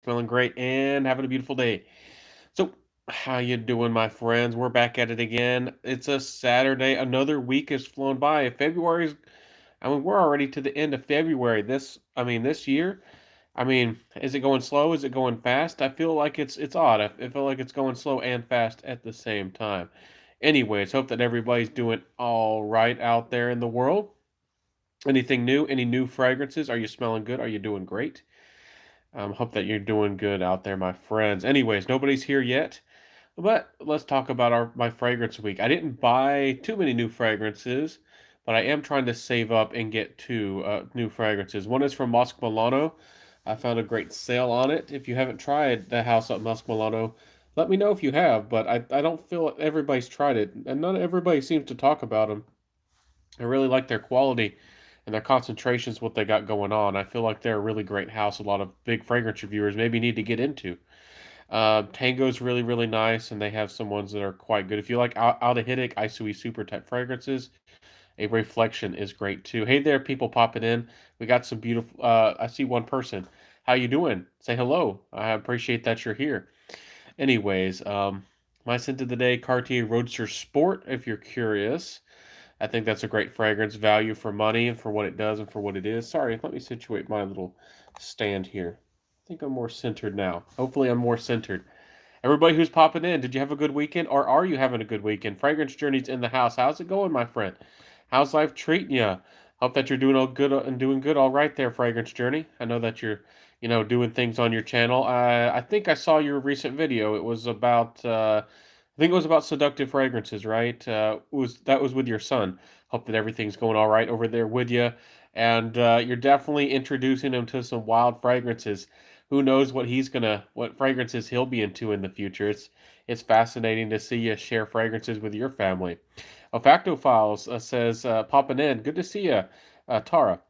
Smelling great and having a beautiful day. So, how you doing, my friends? We're back at it again. It's a Saturday. Another week has flown by. February's we're already to the end of February. This year. Is it going slow? Is it going fast? I feel like it's odd. I feel like it's going slow and fast at the same time. Anyways, hope that everybody's doing all right out there in the world. Anything new? Any new fragrances? Are you smelling good? Are you doing great? Hope that you're doing good out there, my friends. Anyways, nobody's here yet, but let's talk about our my fragrance week. I didn't buy too many new fragrances, but I am trying to save up and get two new fragrances. One is from Mosque Milano. I found a great sale on it. If you haven't tried the house at Mosque Milano, let me know if you have. But I don't feel everybody's tried it, and not everybody seems to talk about them. I really like their quality and their concentrations, what they got going on. I feel like they're a really great house. A lot of big fragrance reviewers maybe need to get into. Tango's really, really nice, and they have some ones that are quite good. If you like Aldehydic, Isui Super type fragrances, a Reflection is great too. Hey there, people popping in. We got some beautiful. I see one person. How you doing? Say hello. I appreciate that you're here. Anyways, my scent of the day, Cartier Roadster Sport. If you're curious. I think that's a great fragrance, value for money and for what it does and for what it is. Sorry, let me situate my little stand here. I think I'm more centered now. Hopefully, I'm more centered. Everybody who's popping in, did you have a good weekend or are you having a good weekend? Fragrance Journey's in the house. How's it going, my friend? How's life treating you? Hope that you're doing all good and doing good all right there, Fragrance Journey. I know that you're, doing things on your channel. I think I saw your recent video. It was about I think it was about seductive fragrances, right? Was with your son. Hope that everything's going all right over there with you, and you're definitely introducing him to some wild fragrances. Who knows what fragrances he'll be into in the future? It's fascinating to see you share fragrances with your family. Olfacto Files says, popping in. Good to see you, Tara.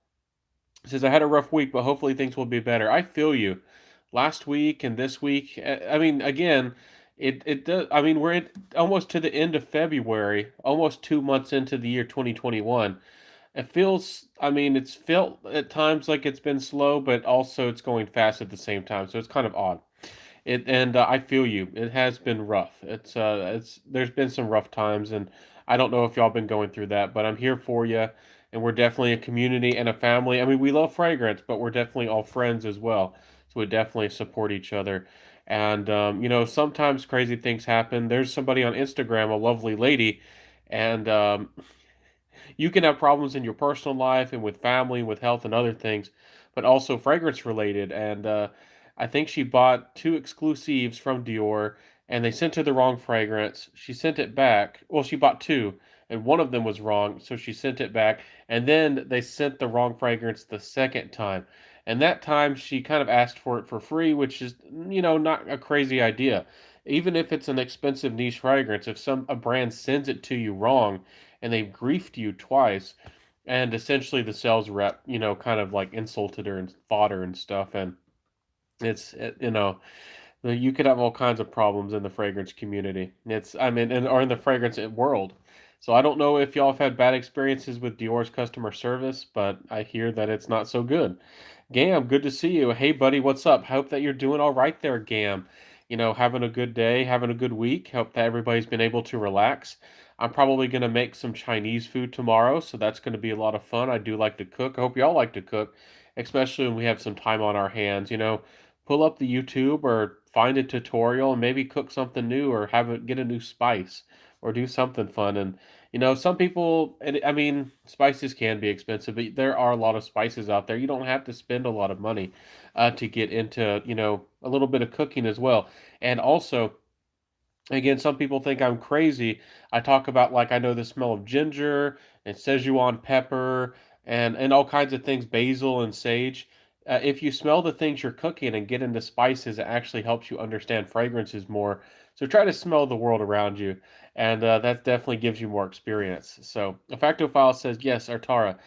Says I had a rough week, but hopefully things will be better. I feel you. Last week and this week, again, it does. We're almost to the end of February, almost 2 months into the year 2021. It feels, it's felt at times like it's been slow, but also it's going fast at the same time. So it's kind of odd. I feel you. It has been rough. It's there's been some rough times, and I don't know if y'all been going through that, but I'm here for you, and we're definitely a community and a family. We love fragrance, but we're definitely all friends as well. So we definitely support each other. And sometimes crazy things happen. There's somebody on Instagram, a lovely lady, and you can have problems in your personal life and with family, with health and other things, but also fragrance related. And I think she bought two exclusives from Dior, and they sent her the wrong fragrance. She sent it back. Well, she bought two, and one of them was wrong, so she sent it back. And then they sent the wrong fragrance the second time. And that time she kind of asked for it for free, which is, not a crazy idea. Even if it's an expensive niche fragrance, if a brand sends it to you wrong, and they've griefed you twice. And essentially, the sales rep, kind of like insulted her and fought her and stuff. And it's, you could have all kinds of problems in the fragrance community. Or in the fragrance world. So I don't know if y'all have had bad experiences with Dior's customer service, but I hear that it's not so good. Gam, good to see you. Hey, buddy, what's up? Hope that you're doing all right there, Gam. Having a good day, having a good week. Hope that everybody's been able to relax. I'm probably going to make some Chinese food tomorrow, so that's going to be a lot of fun. I do like to cook. I hope y'all like to cook, especially when we have some time on our hands. Pull up the YouTube or find a tutorial and maybe cook something new or get a new spice or do something fun. And some people, spices can be expensive, but there are a lot of spices out there. You don't have to spend a lot of money to get into, a little bit of cooking as well. And also, again, some people think I'm crazy. I talk about like I know the smell of ginger and Szechuan pepper and all kinds of things, basil and sage. If you smell the things you're cooking and get into spices, it actually helps you understand fragrances more. So try to smell the world around you, and that definitely gives you more experience. So, a Factophile says yes, or Tara.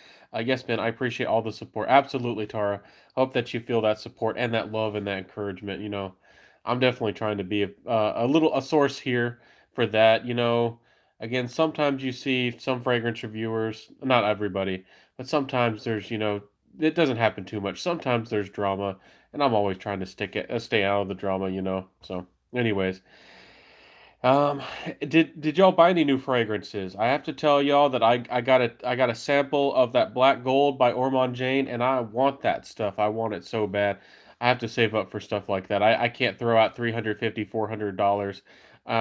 Yes, Ben, I appreciate all the support. Absolutely, Tara. Hope that you feel that support and that love and that encouragement. I'm definitely trying to be a source here for that. Again, sometimes you see some fragrance reviewers, not everybody, but sometimes it doesn't happen too much. Sometimes there's drama, and I'm always trying to stay out of the drama, you know. So, anyways, um, did y'all buy any new fragrances? I have to tell y'all that I got a sample of that Black Gold by Ormond Jane, and I want that stuff. I want it so bad. I have to save up for stuff like that. I can't throw out 350 $400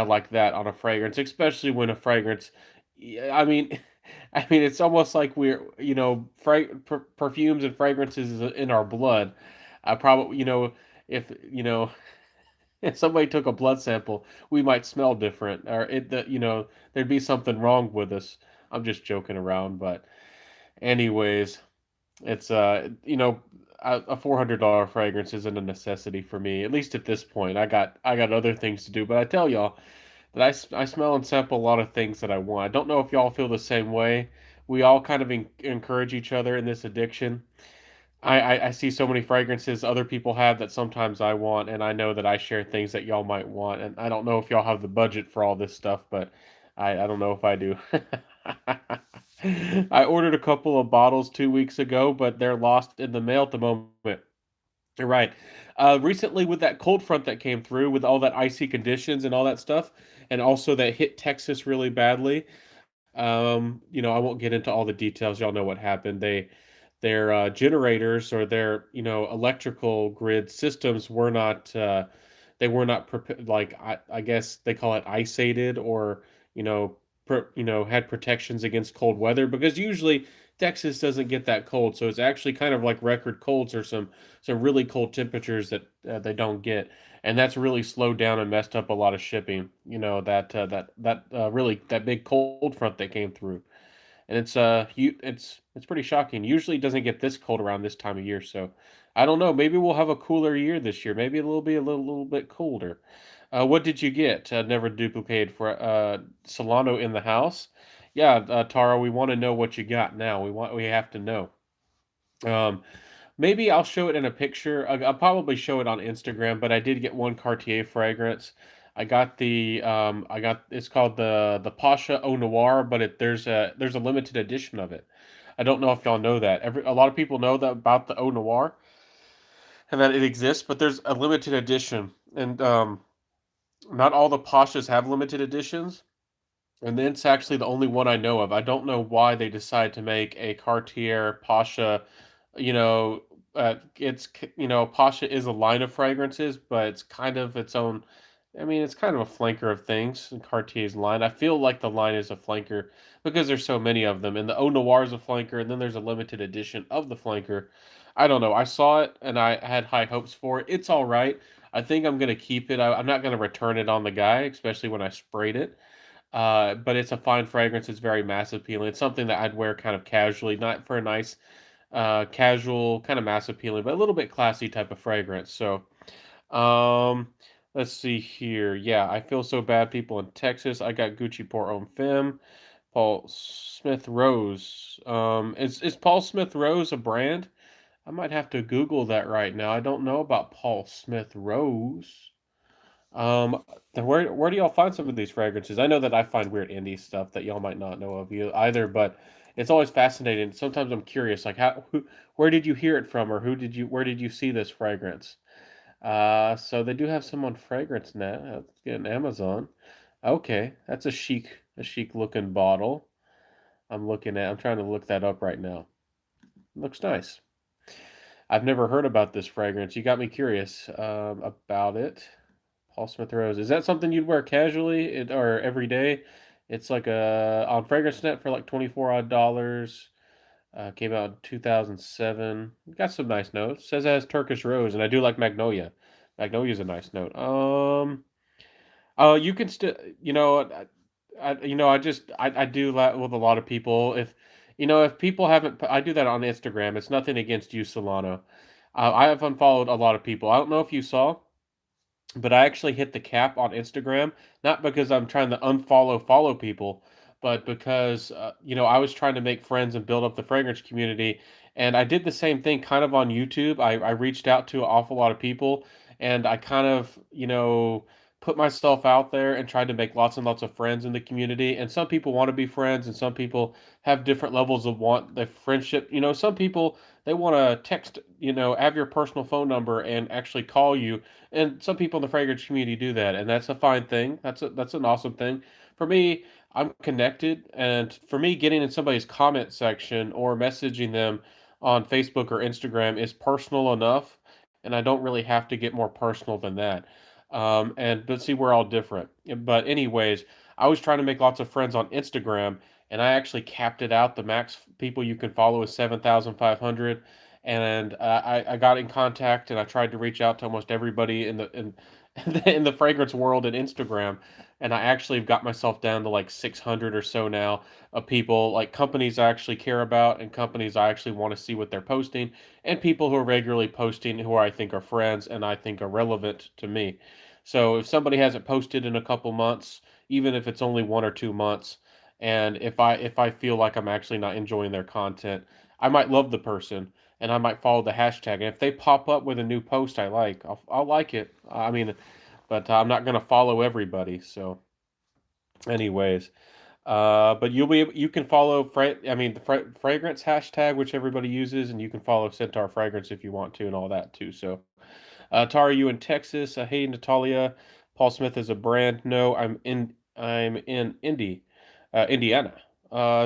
like that on a fragrance, especially when a fragrance. Yeah, I mean, I mean, it's almost like we're perfumes and fragrances is in our blood. I probably if if somebody took a blood sample, we might smell different, or there'd be something wrong with us. I'm just joking around, but anyways, it's a $400 fragrance isn't a necessity for me, at least at this point. I got other things to do, but I tell y'all that I smell and sample a lot of things that I want. I don't know if y'all feel the same way. We all kind of encourage each other in this addiction. I see so many fragrances other people have that sometimes I want, and I know that I share things that y'all might want, and I don't know if y'all have the budget for all this stuff, but I don't know if I do. I ordered a couple of bottles 2 weeks ago, but they're lost in the mail at the moment. You're right. Recently, with that cold front that came through, with all that icy conditions and all that stuff, and also that hit Texas really badly. I won't get into all the details. Y'all know what happened. Their generators or their electrical grid systems were not they were not like I guess they call it isolated or you know had protections against cold weather because usually Texas doesn't get that cold, so it's actually kind of like record colds or some really cold temperatures that they don't get, and that's really slowed down and messed up a lot of shipping. Really that big cold front that came through, and it's pretty shocking. Usually, it doesn't get this cold around this time of year, so I don't know. Maybe we'll have a cooler year this year. Maybe it'll be a little bit colder. What did you get? Never duplicated for Solano in the house. Yeah, Tara, we want to know what you got now. We have to know. Um, Maybe I'll show it in a picture. I'll probably show it on Instagram, but I did get one Cartier fragrance. I got it's called the Pasha Eau Noir, but there's a limited edition of it. I don't know if y'all know that. A lot of people know that about the Eau Noir and that it exists, but there's a limited edition, and not all the Pashas have limited editions. And it's actually the only one I know of. I don't know why they decided to make a Cartier Pasha. You know, Pasha is a line of fragrances, but it's kind of its own. I mean, it's kind of a flanker of things in Cartier's line. I feel like the line is a flanker because there's so many of them, and the Eau Noir is a flanker, and then there's a limited edition of the flanker. I don't know. I saw it and I had high hopes for it. It's all right. I think I'm gonna keep it. I'm not gonna return it on the guy, especially when I sprayed it. But it's a fine fragrance. It's very mass appealing. It's something that I'd wear kind of casually, not for a nice, casual, kind of mass appealing, but a little bit classy type of fragrance. So, um, let's see here. Yeah, I feel so bad, people in Texas. I got Gucci Pour Homme Femme, Paul Smith Rose. Is Paul Smith Rose a brand? I might have to Google that right now. I don't know about Paul Smith Rose. Um, then where do y'all find some of these fragrances? I know that I find weird indie stuff that y'all might not know of either, but it's always fascinating. Sometimes I'm curious, like where did you hear it from, or where did you see this fragrance? So they do have some on Fragrance Net. Let's get an Amazon. Okay, that's a chic looking bottle. I'm trying to look that up right now. Looks nice. I've never heard about this fragrance. You got me curious about it. Paul Smith Rose. Is that something you'd wear casually or every day? It's like a on Fragrance Net for like 24 odd dollars. Came out in 2007. Got some nice notes. Says it has Turkish Rose, and I do like Magnolia. Magnolia's a nice note. You can still, I do that with a lot of people. If people haven't, I do that on Instagram. It's nothing against you, Solano. I have unfollowed a lot of people. I don't know if you saw, but I actually hit the cap on Instagram, not because I'm trying to follow people, but because I was trying to make friends and build up the fragrance community, and I did the same thing kind of on YouTube. I reached out to an awful lot of people, and I kind of put myself out there and tried to make lots and lots of friends in the community. And some people want to be friends, and some people have different levels of want the friendship. Some people they want to text, have your personal phone number and actually call you. And some people in the fragrance community do that, and that's a fine thing. That's an awesome thing. For me, I'm connected, and for me, getting in somebody's comment section or messaging them on Facebook or Instagram is personal enough, and I don't really have to get more personal than that. But see, we're all different. But anyways, I was trying to make lots of friends on Instagram, and I actually capped it out. The max people you can follow is 7,500, and I got in contact and I tried to reach out to almost everybody in the fragrance world and Instagram, and I actually have got myself down to like 600 or so now of people like companies I actually care about and companies I actually want to see what they're posting and people who are regularly posting who I think are friends and I think are relevant to me. So if somebody hasn't posted in a couple months, even if it's only 1 or 2 months, and if I feel like I'm actually not enjoying their content, I might love the person and I might follow the hashtag. And if they pop up with a new post I like, I'll like it. I mean, but I'm not gonna follow everybody. So, anyways, but you can follow the fragrance hashtag, which everybody uses, and you can follow Centaur Fragrance if you want to, and all that too. So, Tara, you in Texas? Hey, Natalia. Paul Smith is a brand. No, I'm in Indiana.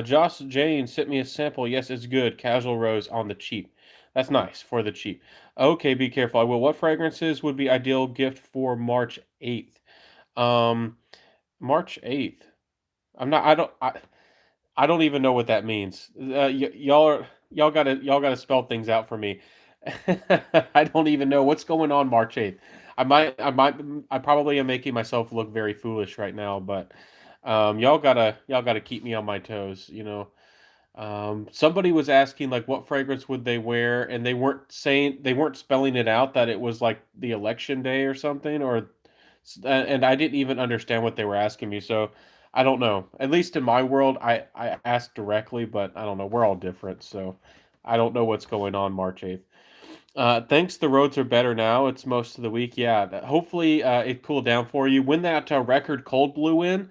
Josh Jane sent me a sample. Yes, it's good. Casual rose on the cheap. That's nice for the cheap. Okay, be careful. I will. What fragrances would be ideal gift for March 8th? Um, March 8th. I'm not. I don't even know what that means. Y'all gotta spell things out for me. I don't even know what's going on March 8th. I probably am making myself look very foolish right now, but y'all gotta keep me on my toes. Somebody was asking like what fragrance would they wear, and they weren't spelling it out that it was like the election day or something, and I didn't even understand what they were asking me. So I don't know. At least in my world, I asked directly, but I don't know. We're all different, so I don't know what's going on March 8th. Thanks. The roads are better now. It's most of the week. Yeah. Hopefully, it cooled down for you. When that record cold blew in,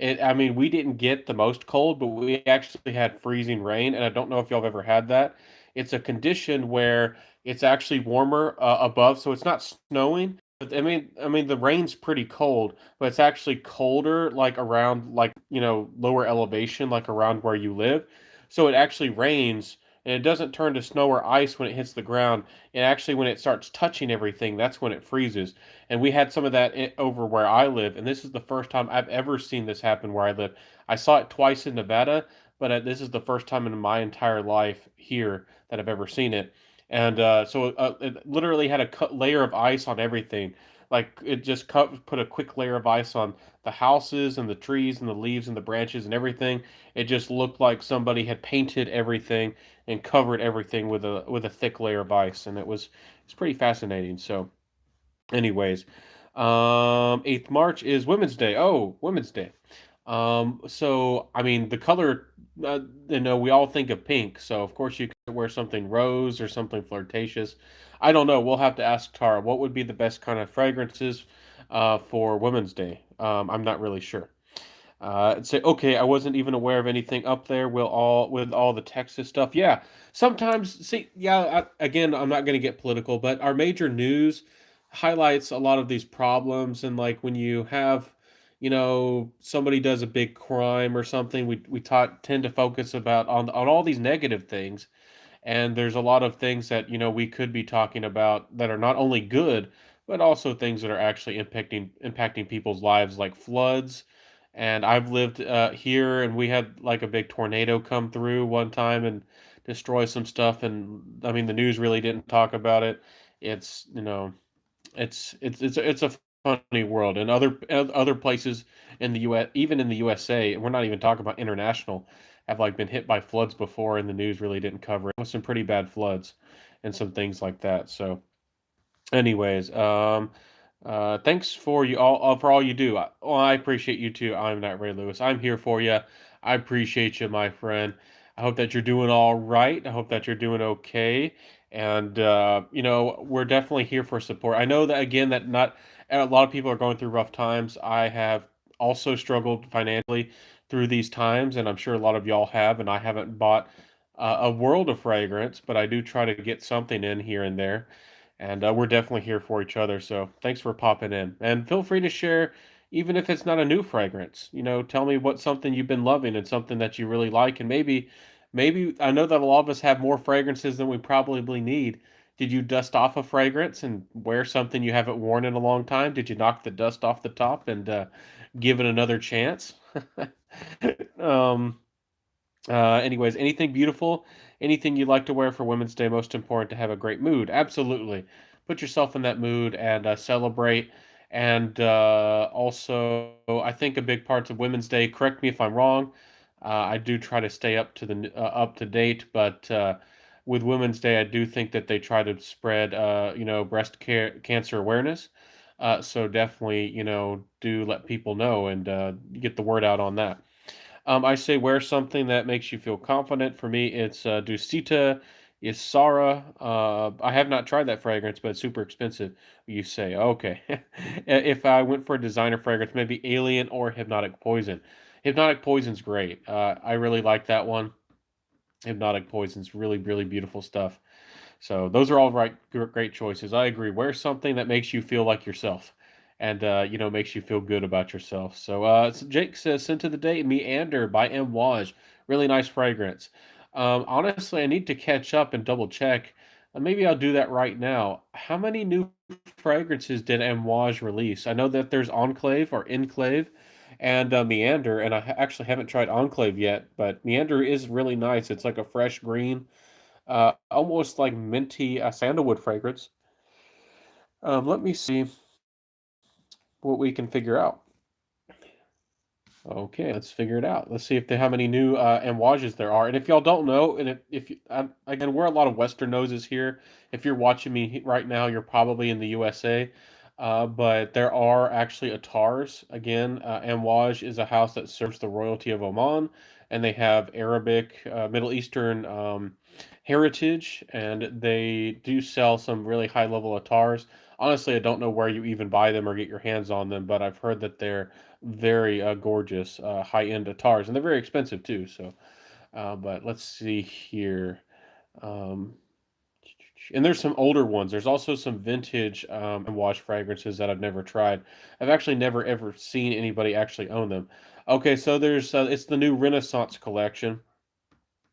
I mean, we didn't get the most cold, but we actually had freezing rain. And I don't know if y'all have ever had that. It's a condition where it's actually warmer above, so it's not snowing. But I mean, the rain's pretty cold, but it's actually colder, like around, like lower elevation, like around where you live. So it actually rains and it doesn't turn to snow or ice when it hits the ground. And actually, when it starts touching everything, that's when it freezes. And we had some of that over where I live. And this is the first time I've ever seen this happen where I live. I saw it twice in Nevada, but this is the first time in my entire life here that I've ever seen it. And it literally had a layer of ice on everything. Like it just put a quick layer of ice on the houses and the trees and the leaves and the branches and everything. It just looked like somebody had painted everything and covered everything with a thick layer of ice, and it's pretty fascinating. So, anyways, 8th March is Women's Day. Oh, Women's Day. So I mean, the color, we all think of pink. So of course you could wear something rose or something flirtatious. I don't know. We'll have to ask Tara. What would be the best kind of fragrances, for Women's Day? I'm not really sure. Say, okay, I wasn't even aware of anything up there with all the Texas stuff. Yeah, sometimes see, yeah. Again, I'm not going to get political, but our major news highlights a lot of these problems, and like when you have, somebody does a big crime or something, we tend to focus about on all these negative things, and there's a lot of things that we could be talking about that are not only good, but also things that are actually impacting people's lives, like floods. And I've lived here, and we had like a big tornado come through one time and destroy some stuff. And I mean, the news really didn't talk about it. It's it's a funny world, and other places in the U.S., even in the USA, we're not even talking about international, have like been hit by floods before, and the news really didn't cover it. With some pretty bad floods and some things like that. So, anyways, thanks for all you do. I appreciate you too. I'm not Ray Lewis. I'm here for you. I appreciate you, my friend. I hope that you're doing all right. I hope that you're doing okay. And we're definitely here for support. I know that again that not a lot of people are going through rough times. I have also struggled financially through these times, and I'm sure a lot of y'all have. And I haven't bought a world of fragrance, but I do try to get something in here and there. And we're definitely here for each other. So thanks for popping in, and feel free to share. Even if it's not a new fragrance, tell me what something you've been loving and something that you really like, and maybe I know that a lot of us have more fragrances than we probably need. Did you dust off a fragrance and wear something you haven't worn in a long time? Did you knock the dust off the top and give it another chance? um, Anyways, anything beautiful, anything you'd like to wear for Women's Day, most important to have a great mood. Absolutely. Put yourself in that mood and celebrate. And also, I think a big part of Women's Day, correct me if I'm wrong, I do try to stay up to date, but with Women's Day, I do think that they try to spread, breast cancer awareness. So definitely, do let people know and get the word out on that. I say wear something that makes you feel confident. For me, it's Dusita Isara. I have not tried that fragrance, but it's super expensive. You say, okay. If I went for a designer fragrance, maybe Alien or Hypnotic Poison. Hypnotic Poison's great. I really like that one. Hypnotic Poison's really, really beautiful stuff. So those are all great choices. I agree. Wear something that makes you feel like yourself, and makes you feel good about yourself. So Jake says, "Sent to the date, Meander by Amouage. Really nice fragrance." Honestly, I need to catch up and double check. Maybe I'll do that right now. How many new fragrances did Amouage release? I know that there's Enclave or Enclave. And Meander, and actually haven't tried Enclave yet, but Meander is really nice. It's like a fresh green, almost like minty sandalwood fragrance. Let me see what we can figure out. Okay, let's figure it out. Let's see if they how many new amouages there are. And if y'all don't know, and if you, again, we're a lot of Western noses here. If you're watching me right now, you're probably in the USA. But there are actually Atars. Again, Amouage is a house that serves the royalty of Oman, and they have Arabic, Middle Eastern heritage, and they do sell some really high level Atars. Honestly, I don't know where you even buy them or get your hands on them, but I've heard that they're very gorgeous, high-end guitars, and they're very expensive too. So, but let's see here. Um, and there's some older ones. There's also some vintage and wash fragrances that I've never tried. I've actually never ever seen anybody actually own them. Okay, so there's it's the new Renaissance collection.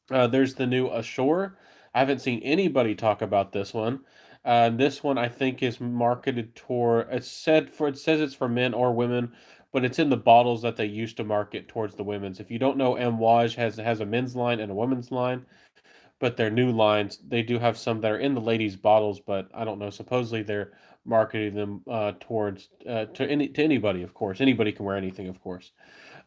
There's the new Ashore. I haven't seen anybody talk about this one. This one I think is marketed toward. It says it's for men or women, but it's in the bottles that they used to market towards the women's. If you don't know, Amouage has a men's line and a women's line, but their new lines they do have some that are in the ladies' bottles, but I don't know. Supposedly they're marketing them towards to anybody. Of course, anybody can wear anything. Of course.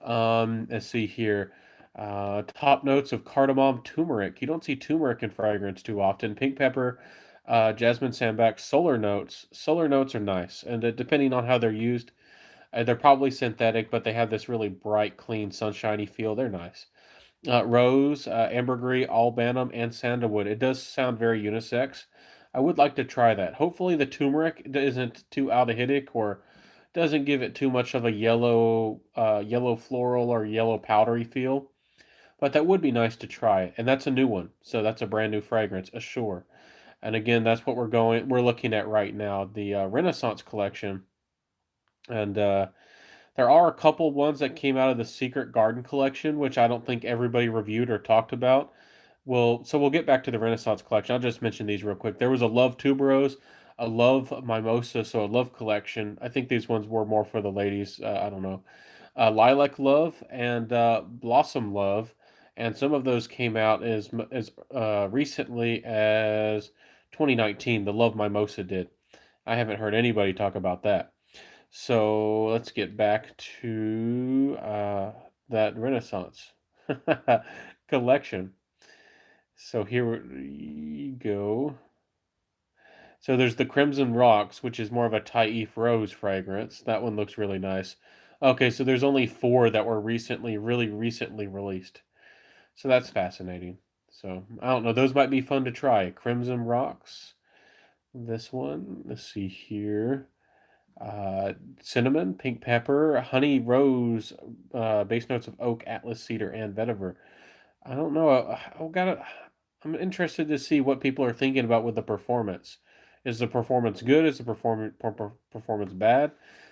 Let's see here. Top notes of cardamom, turmeric. You don't see turmeric in fragrance too often. Pink pepper, jasmine sambac, solar notes. Solar notes are nice, and depending on how they're used, they're probably synthetic, but they have this really bright, clean, sunshiny feel. They're nice. Rose, ambergris, albanum, and sandalwood. It does sound very unisex. I would like to try that. Hopefully, the turmeric isn't too aldehydic or doesn't give it too much of a yellow floral or yellow powdery feel. But that would be nice to try, and that's a new one. So that's a brand new fragrance, Assure. And again, that's what we're looking at right now, the Renaissance collection. And there are a couple ones that came out of the Secret Garden collection, which I don't think everybody reviewed or talked about. We'll get back to the Renaissance collection. I'll just mention these real quick. There was a Love Tuberose, a Love Mimosa, so a Love collection. I think these ones were more for the ladies. I don't know. Lilac Love and Blossom Love, and some of those came out as recently as 2019. The Love Mimosa did. I haven't heard anybody talk about that. So let's get back to that Renaissance collection. So here we go. So there's the Crimson Rocks, which is more of a Taif Rose fragrance. That one looks really nice. Okay, so there's only four that were really recently released. So that's fascinating. So I don't know. Those might be fun to try. Crimson Rocks. This one. Let's see here. Uh, Cinnamon, pink pepper, honey rose, base notes of oak, atlas cedar, and vetiver. I don't know. I'm interested to see what people are thinking about with the performance. Is the performance good? Is the performance bad?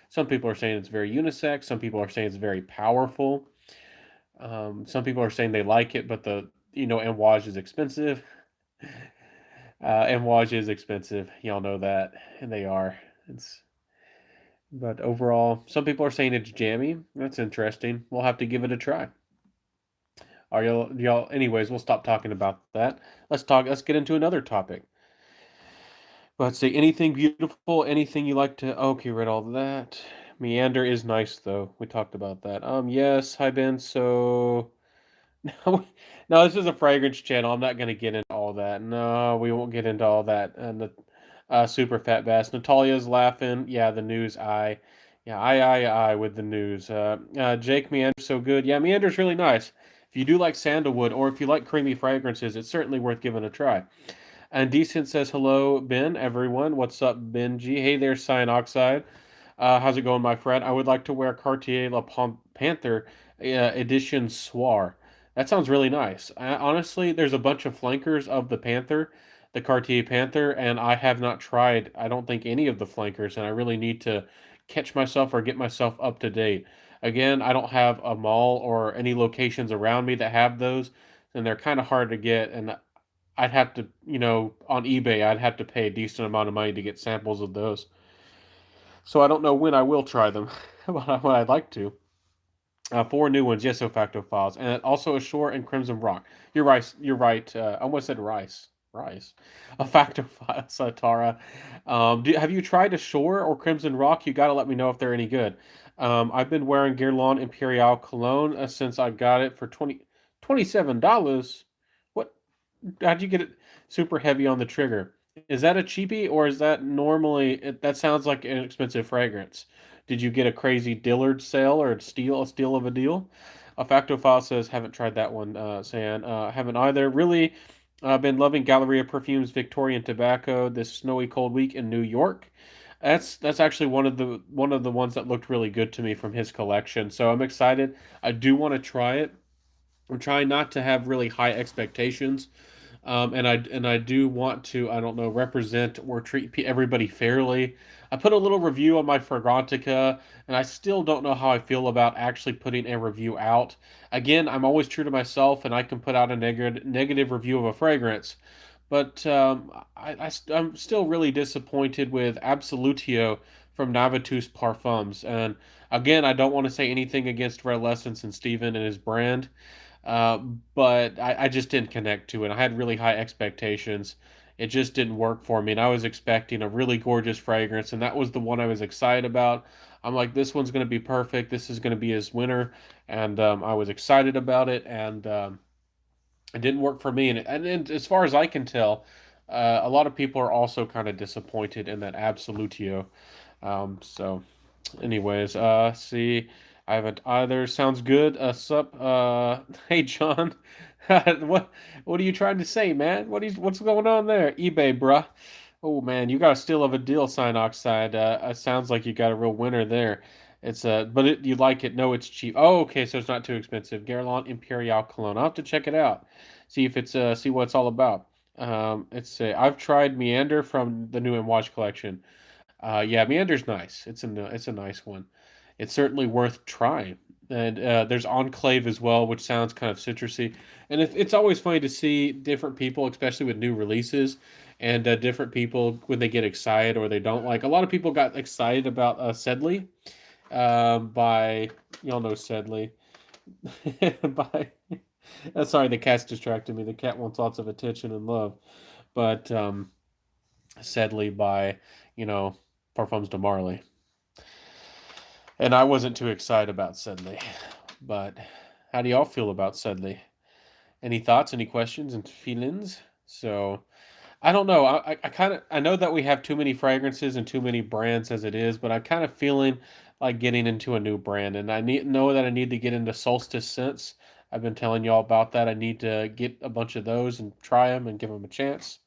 Some people are saying it's very unisex. Some people are saying it's very powerful. Some people are saying they like it, but the amouage is expensive. Amouage is expensive. Y'all know that, and they are. It's But overall, some people are saying it's jammy. That's interesting. We'll have to give it a try. Are y'all? Anyways, we'll stop talking about that. Let's get into another topic. Let's see. Anything beautiful? Anything you like to? Okay, read all that. Meander is nice though. We talked about that. Yes. Hi Ben. So no, no, this is a fragrance channel. I'm not going to get into all that. No, we won't get into all that. And the super fat bass. Natalia's laughing. Yeah, the news. I with the news. Jake Meander's so good. Yeah, Meander's really nice. If you do like sandalwood or if you like creamy fragrances, it's certainly worth giving a try. And Decent says hello, Ben. Everyone, what's up, Benji? Hey there, Cyan how's it going, my friend? I would like to wear Cartier Panther edition Soir. That sounds really nice. Honestly, there's a bunch of flankers of the Panther, the Cartier Panther, and I have not tried, I don't think, any of the flankers, and I really need to catch myself or get myself up to date. Again, I don't have a mall or any locations around me that have those, and they're kind of hard to get, and I'd have to, on eBay, I'd have to pay a decent amount of money to get samples of those. So I don't know when I will try them, but I'd like to. Four new ones, yes, Facto Files, and also Ashore and Crimson Rock. You're right. You're right. I almost said rice. Rice. A Facto Files, Tara. Have you tried Ashore or Crimson Rock? You got to let me know if they're any good. I've been wearing Guerlain Imperial cologne since I got it for $27. What? How'd you get it super heavy on the trigger? Is that a cheapie or is that normally? That sounds like an expensive fragrance. Did you get a crazy Dillard sale or a steal of a deal? A Factophile says haven't tried that one. San haven't either. Really, been loving Galleria Perfumes Victorian Tobacco this snowy cold week in New York. That's actually one of the ones that looked really good to me from his collection. So I'm excited. I do want to try it. I'm trying not to have really high expectations, and I do want to, I don't know, represent or treat everybody fairly. I put a little review on my Fragrantica, and I still don't know how I feel about actually putting a review out. Again, I'm always true to myself, and I can put out a negative review of a fragrance, but I'm still really disappointed with Absolutio from Navitus Parfums. And again, I don't want to say anything against Red Essence and Steven and his brand. Uh, but I just didn't connect to it. I had really high expectations. It just didn't work for me, and I was expecting a really gorgeous fragrance, and that was the one I was excited about. I'm like, this one's going to be perfect. This is going to be his winner, and I was excited about it, and it didn't work for me. And as far as I can tell, a lot of people are also kind of disappointed in that Absolutio. So anyways, see, I haven't either. Sounds good. Sup, hey John, what are you trying to say, man? What's going on there? eBay, bruh. Oh man, you got a steal of a deal, Sign Oxide. It sounds like you got a real winner there. You like it? No, it's cheap. Oh, okay, so it's not too expensive. Guerlain Imperial Cologne. I'll have to check it out. See what it's all about. I've tried Meander from the new Watch collection. Yeah, Meander's nice. It's a nice one. It's certainly worth trying. And there's Enclave as well, which sounds kind of citrusy. And it's always funny to see different people, especially with new releases, and different people when they get excited or they don't like. A lot of people got excited about Sedley by y'all know Sedley by. Sorry, the cat's distracted me. The cat wants lots of attention and love, but Sedley by you know Parfums de Marly. And I wasn't too excited about Sedley. But how do y'all feel about Sedley? Any thoughts, any questions, and feelings? So I don't know. I know that we have too many fragrances and too many brands as it is, but I'm kind of feeling like getting into a new brand, and know that I need to get into Solstice Scents. I've been telling y'all about that. I need to get a bunch of those and try them and give them a chance.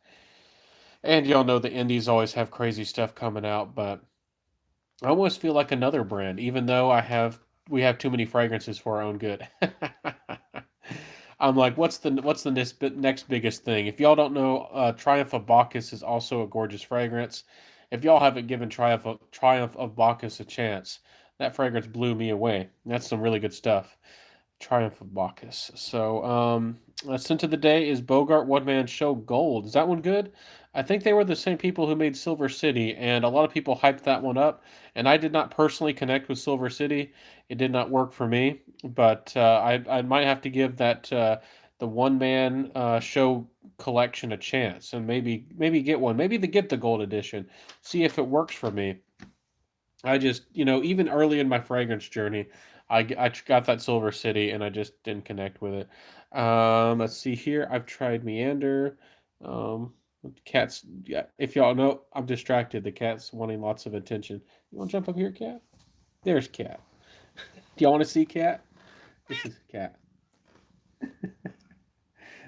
And y'all know the indies always have crazy stuff coming out, but I almost feel like another brand, even though we have too many fragrances for our own good. I'm like, what's the next biggest thing? If y'all don't know, Triumph of Bacchus is also a gorgeous fragrance. If y'all haven't given Triumph of Bacchus a chance, that fragrance blew me away. That's some really good stuff. Triumph of Bacchus. So, scent of the day is Bogart One Man Show Gold. Is that one good? I think they were the same people who made Silver City, and a lot of people hyped that one up. And I did not personally connect with Silver City. It did not work for me, but I might have to give that the One Man Show collection a chance, and maybe get one. Maybe get the gold edition. See if it works for me. I just, even early in my fragrance journey, I got that Silver City and I just didn't connect with it. Let's see here. I've tried Meander. Um, Cat's, yeah, if y'all know, I'm distracted. The cat's wanting lots of attention. You want to jump up here, cat? There's cat. Do y'all want to see cat? This is cat.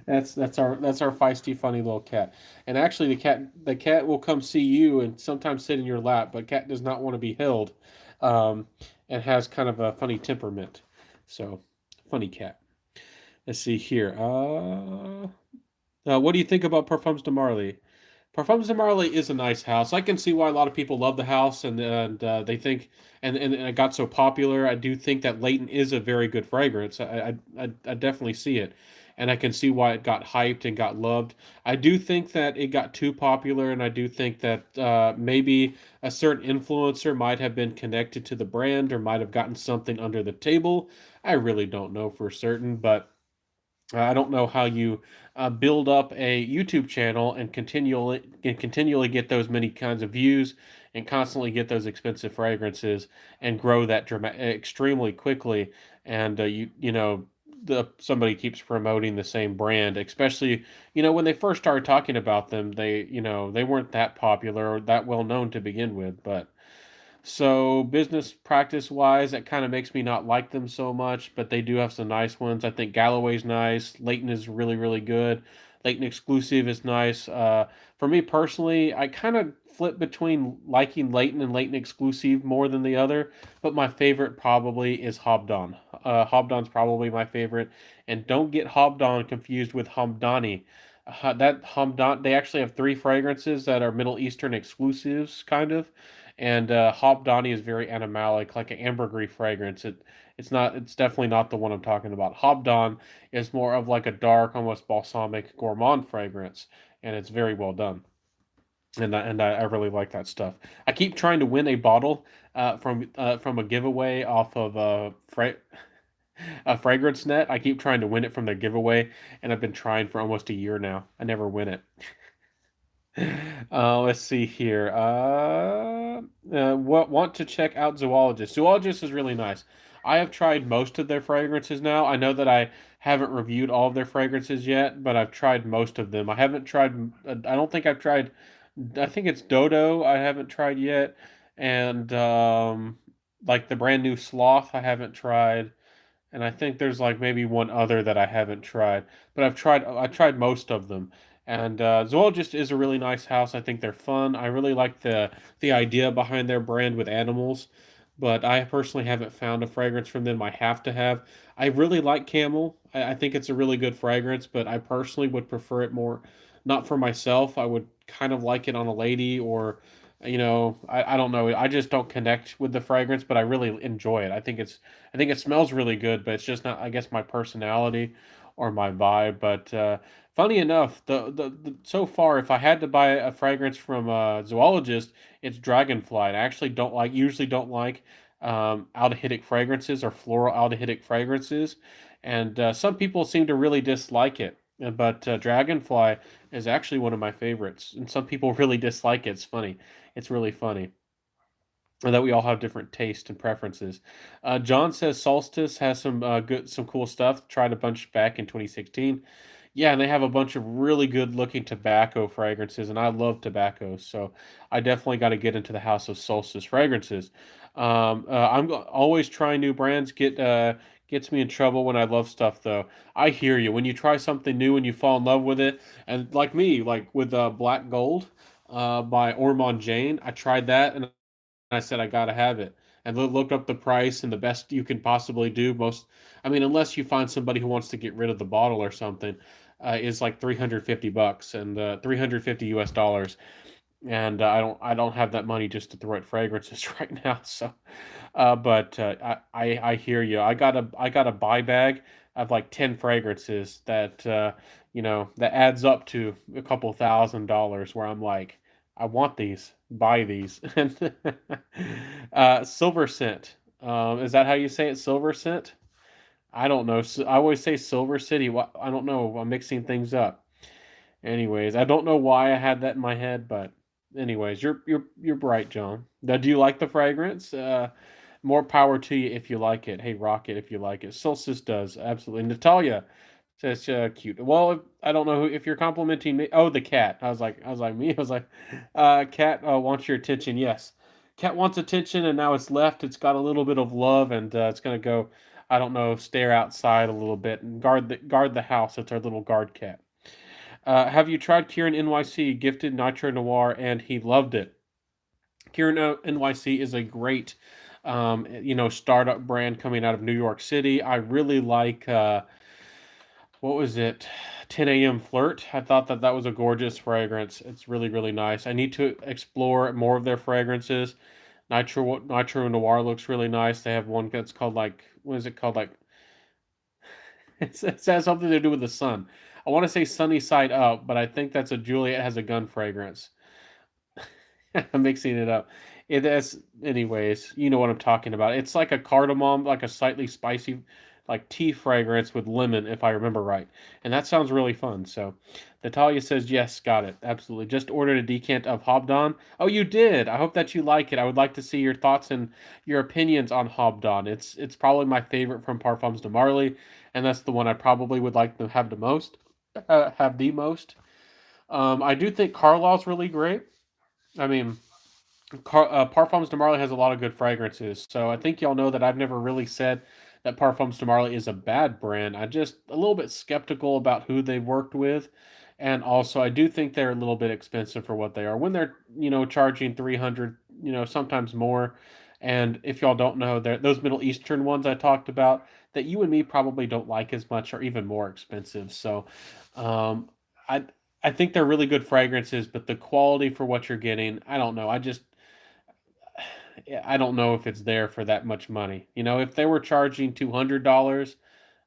That's our feisty, funny little cat. And actually, the cat will come see you and sometimes sit in your lap, but cat does not want to be held, um, and has kind of a funny temperament. So, funny cat. Let's see here. What do you think about Parfums de Marly? Parfums de Marly is a nice house. I can see why a lot of people love the house, and they think, and it got so popular. I do think that Leighton is a very good fragrance. I definitely see it, and I can see why it got hyped and got loved. I do think that it got too popular, and I do think that maybe a certain influencer might have been connected to the brand or might have gotten something under the table. I really don't know for certain, but I don't know how you build up a YouTube channel and continually get those many kinds of views and constantly get those expensive fragrances and grow that extremely quickly. And somebody keeps promoting the same brand, especially when they first started talking about them, they weren't that popular or that well known to begin with, but. So business practice wise, that kind of makes me not like them so much, but they do have some nice ones. I think Galloway's nice. Leighton is really, really good. Leighton Exclusive is nice. For me personally, I kind of flip between liking Leighton and Leighton Exclusive more than the other, but my favorite probably is Hobdon. Hobdon's probably my favorite, and don't get Hobdon confused with Hamdani. That Hamdan, they actually have three fragrances that are Middle Eastern exclusives, kind of, and Hobdani is very animalic, like an ambergris fragrance. It's definitely not the one I'm talking about. Hobdon is more of like a dark, almost balsamic gourmand fragrance, and it's very well done. And I really like that stuff. I keep trying to win a bottle from a giveaway off of a fragrance net. I keep trying to win it from their giveaway, and I've been trying for almost a year now. I never win it. Let's see here. What want to check out Zoologist? Zoologist is really nice. I have tried most of their fragrances now. I know that I haven't reviewed all of their fragrances yet, but I've tried most of them. I haven't tried. I don't think I've tried. I think it's Dodo. I haven't tried yet, and like the brand new Sloth. I haven't tried, and I think there's like maybe one other that I haven't tried, but I tried most of them. And Zoologist is a really nice house. I think they're fun. I really like the idea behind their brand with animals, but I personally haven't found a fragrance from them I have to have. I really like Camel. I think it's a really good fragrance, but I personally would prefer it more, not for myself. I would kind of like it on a lady or I don't know. I just don't connect with the fragrance, but I really enjoy it. I think it smells really good, but it's just not, I guess, my personality or my vibe. But funny enough, the so far, if I had to buy a fragrance from a zoologist, it's Dragonfly. I actually usually don't like aldehydic fragrances or floral aldehydic fragrances, and some people seem to really dislike it. But Dragonfly is actually one of my favorites, and some people really dislike it. It's funny. It's really funny and that we all have different tastes and preferences. John says Solstice has some cool stuff. Tried a bunch back in 2016. Yeah, and they have a bunch of really good looking tobacco fragrances, and I love tobacco, so I definitely got to get into the house of Solstice fragrances. I'm always trying new brands. gets me in trouble when I love stuff though. I hear you. When you try something new and you fall in love with it, and like me, like with Black Gold by Ormond Jane, I tried that and I said I gotta have it. And looked up the price and the best you can possibly do. I mean, unless you find somebody who wants to get rid of the bottle or something, is like $350 and 350 US dollars. And I don't have that money just to throw at fragrances right now. So, but I hear you. I got a buy bag of like 10 fragrances that that adds up to a couple $1,000. Where I'm like, I want these, buy these. And Silver Scent. Is that how you say it? Silver Scent? I don't know. I always say Silver City. I don't know. I'm mixing things up. Anyways, I don't know why I had that in my head, but anyways, you're bright, John. Now, do you like the fragrance? More power to you if you like it. Hey, rock it if you like it. Solstice does absolutely. Natalia says cute. Well, I don't know if you're complimenting me. Oh, the cat. I was like me. I was like, cat wants your attention. Yes, cat wants attention, and now it's left. It's got a little bit of love, and it's gonna go. I don't know. Stare outside a little bit and guard the house. It's our little guard cat. Have you tried Kieran NYC Gifted Nitro Noir and he loved it? Kieran NYC is a great, startup brand coming out of New York City. I really like, what was it? 10 a.m. Flirt. I thought that was a gorgeous fragrance. It's really, really nice. I need to explore more of their fragrances. Nitro Noir looks really nice. They have one that's called like, what is it called? Like, it has something to do with the sun. I want to say Sunny Side Up, but I think that's a Juliet Has a Gun fragrance. I'm mixing it up. It is, anyways. You know what I'm talking about. It's like a cardamom, like a slightly spicy, like tea fragrance with lemon, if I remember right. And that sounds really fun. So, Natalia says yes, got it, absolutely. Just ordered a decant of Hobdon. Oh, you did. I hope that you like it. I would like to see your thoughts and your opinions on Hobdon. It's probably my favorite from Parfums de Marly, and that's the one I probably would like to have the most. Have the most. I do think Carlisle's really great. I mean, Parfums de Marly has a lot of good fragrances, so I think y'all know that I've never really said that Parfums de Marly is a bad brand. I'm just a little bit skeptical about who they worked with, and also I do think they're a little bit expensive for what they are. When they're charging 300, sometimes more. And if y'all don't know, those Middle Eastern ones I talked about that you and me probably don't like as much are even more expensive. So, um, I I think they're really good fragrances, but the quality for what you're getting, I don't know. I don't know if it's there for that much money. If they were charging $200,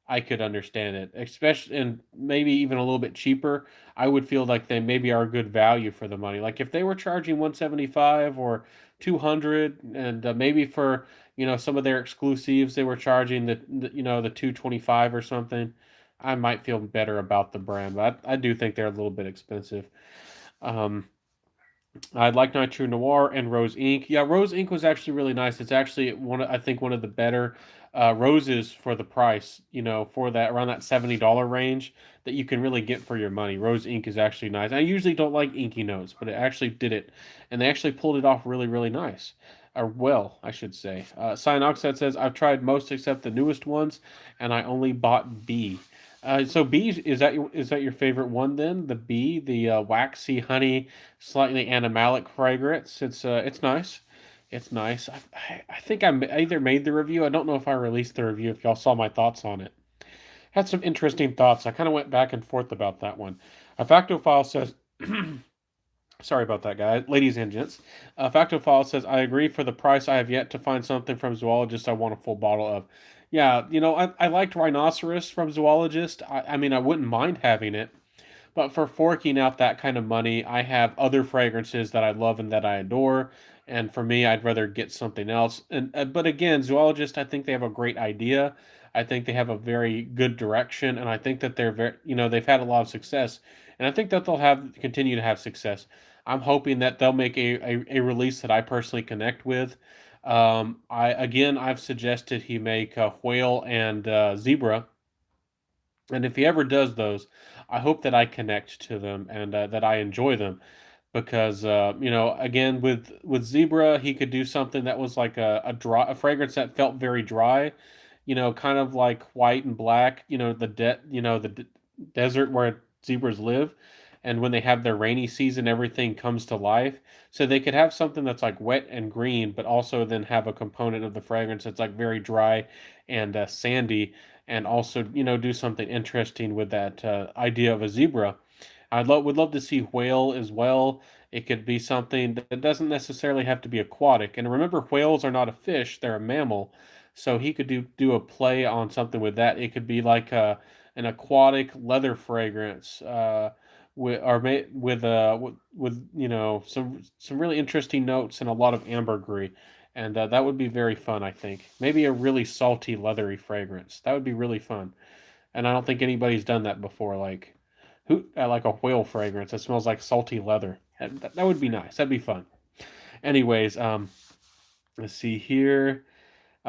I could understand it, especially and maybe even a little bit cheaper. I would feel like they maybe are good value for the money. Like if they were charging 175 or 200, and maybe for some of their exclusives they were charging the 225 or something, I might feel better about the brand. But I do think they're a little bit expensive. Um, I like Nitro Noir and Rose Ink. Yeah, Rose Ink was actually really nice. It's actually I think one of the better roses for the price. For that around that $70 range that you can really get for your money. Rose Ink is actually nice. I usually don't like inky notes, but it actually did it, and they actually pulled it off really, really nice. Or well, I should say. Cyanoxide says I've tried most except the newest ones, and I only bought B. So B is that your favorite one then? The B, the waxy honey, slightly animalic fragrance. It's nice. It's nice. I think I either made the review. I don't know if I released the review. If y'all saw my thoughts on it, had some interesting thoughts. I kind of went back and forth about that one. A factophile says. Sorry about that, guys, ladies and gents. Factophile says, I agree for the price. I have yet to find something from Zoologist I want a full bottle of. Yeah, I liked Rhinoceros from Zoologist. I mean, I wouldn't mind having it. But for forking out that kind of money, I have other fragrances that I love and that I adore. And for me, I'd rather get something else. And but again, Zoologist, I think they have a great idea. I think they have a very good direction, and I think that they're very, they've had a lot of success, and I think that they'll have continue to have success. I'm hoping that they'll make a release that I personally connect with. I've suggested he make Whale and Zebra, and if he ever does those, I hope that I connect to them and that I enjoy them because again with Zebra he could do something that was like a fragrance that felt very dry, kind of like white and black, the desert where zebras live, and when they have their rainy season, everything comes to life. So they could have something that's like wet and green, but also then have a component of the fragrance that's like very dry and sandy, and also do something interesting with that idea of a zebra. Would love to see whale as well. It could be something that doesn't necessarily have to be aquatic. And remember, whales are not a fish; they're a mammal. So he could do a play on something with that. It could be like an aquatic leather fragrance, with some really interesting notes and a lot of ambergris, and that would be very fun. I think maybe a really salty leathery fragrance that would be really fun, and I don't think anybody's done that before. Like a whale fragrance that smells like salty leather. That would be nice. That'd be fun. Anyways, let's see here.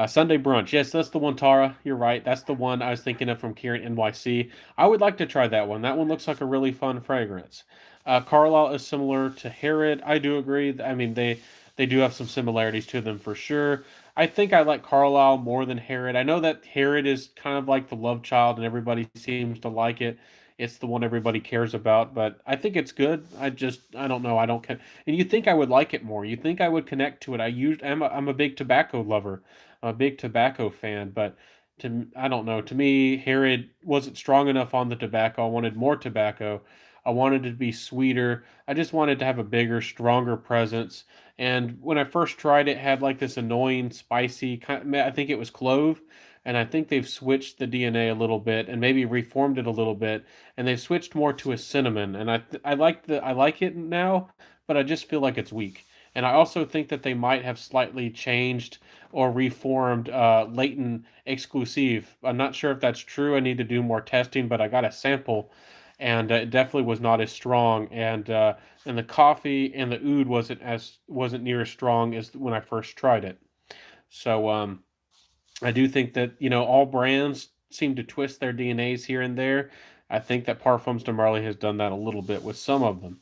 Sunday brunch. Yes, that's the one, Tara. You're right. That's the one I was thinking of from Kieran NYC. I would like to try that one. That one looks like a really fun fragrance. Carlisle is similar to Herod. I do agree. I mean, they do have some similarities to them for sure. I think I like Carlisle more than Herod. I know that Herod is kind of like the love child, and everybody seems to like it. It's the one everybody cares about, but I think it's good. I don't know. I don't. And you think I would like it more? You think I would connect to it? I'm a big tobacco lover, a big tobacco fan, but I don't know. To me, Herod wasn't strong enough on the tobacco. I wanted more tobacco. I wanted it to be sweeter. I just wanted to have a bigger, stronger presence. And when I first tried it, had like this annoying, spicy kind. I think it was clove, and I think they've switched the DNA a little bit and maybe reformed it a little bit, and they've switched more to a cinnamon. And I like it now, but I just feel like it's weak. And I also think that they might have slightly changed or reformed Leighton Exclusive. I'm not sure if that's true. I need to do more testing, but I got a sample, and it definitely was not as strong. And the coffee and the oud wasn't near as strong as when I first tried it. So I do think that all brands seem to twist their DNAs here and there. I think that Parfums de Marly has done that a little bit with some of them.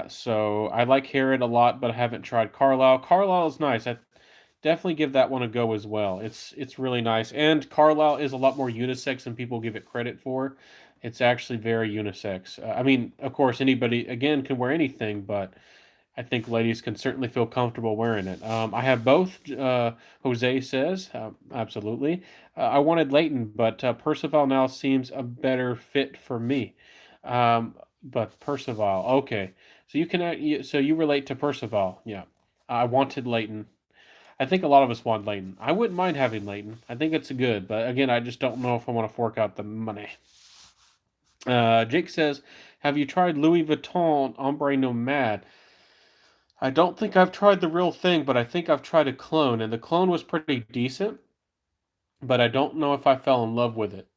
So I like Herod a lot, but I haven't tried Carlisle. Carlisle is nice. I definitely give that one a go as well. It's really nice, and Carlisle is a lot more unisex than people give it credit for. It's actually very unisex. I mean, of course, anybody again can wear anything, but I think ladies can certainly feel comfortable wearing it. I have both. Jose says absolutely. I wanted Leighton, but Percival now seems a better fit for me. But Percival, okay. So so you relate to Percival, yeah. I wanted Leighton. I think a lot of us want Leighton. I wouldn't mind having Leighton. I think it's good, but again, I just don't know if I want to fork out the money. Jake says, "Have you tried Louis Vuitton Ombre Nomad?" I don't think I've tried the real thing, but I think I've tried a clone, and the clone was pretty decent, but I don't know if I fell in love with it.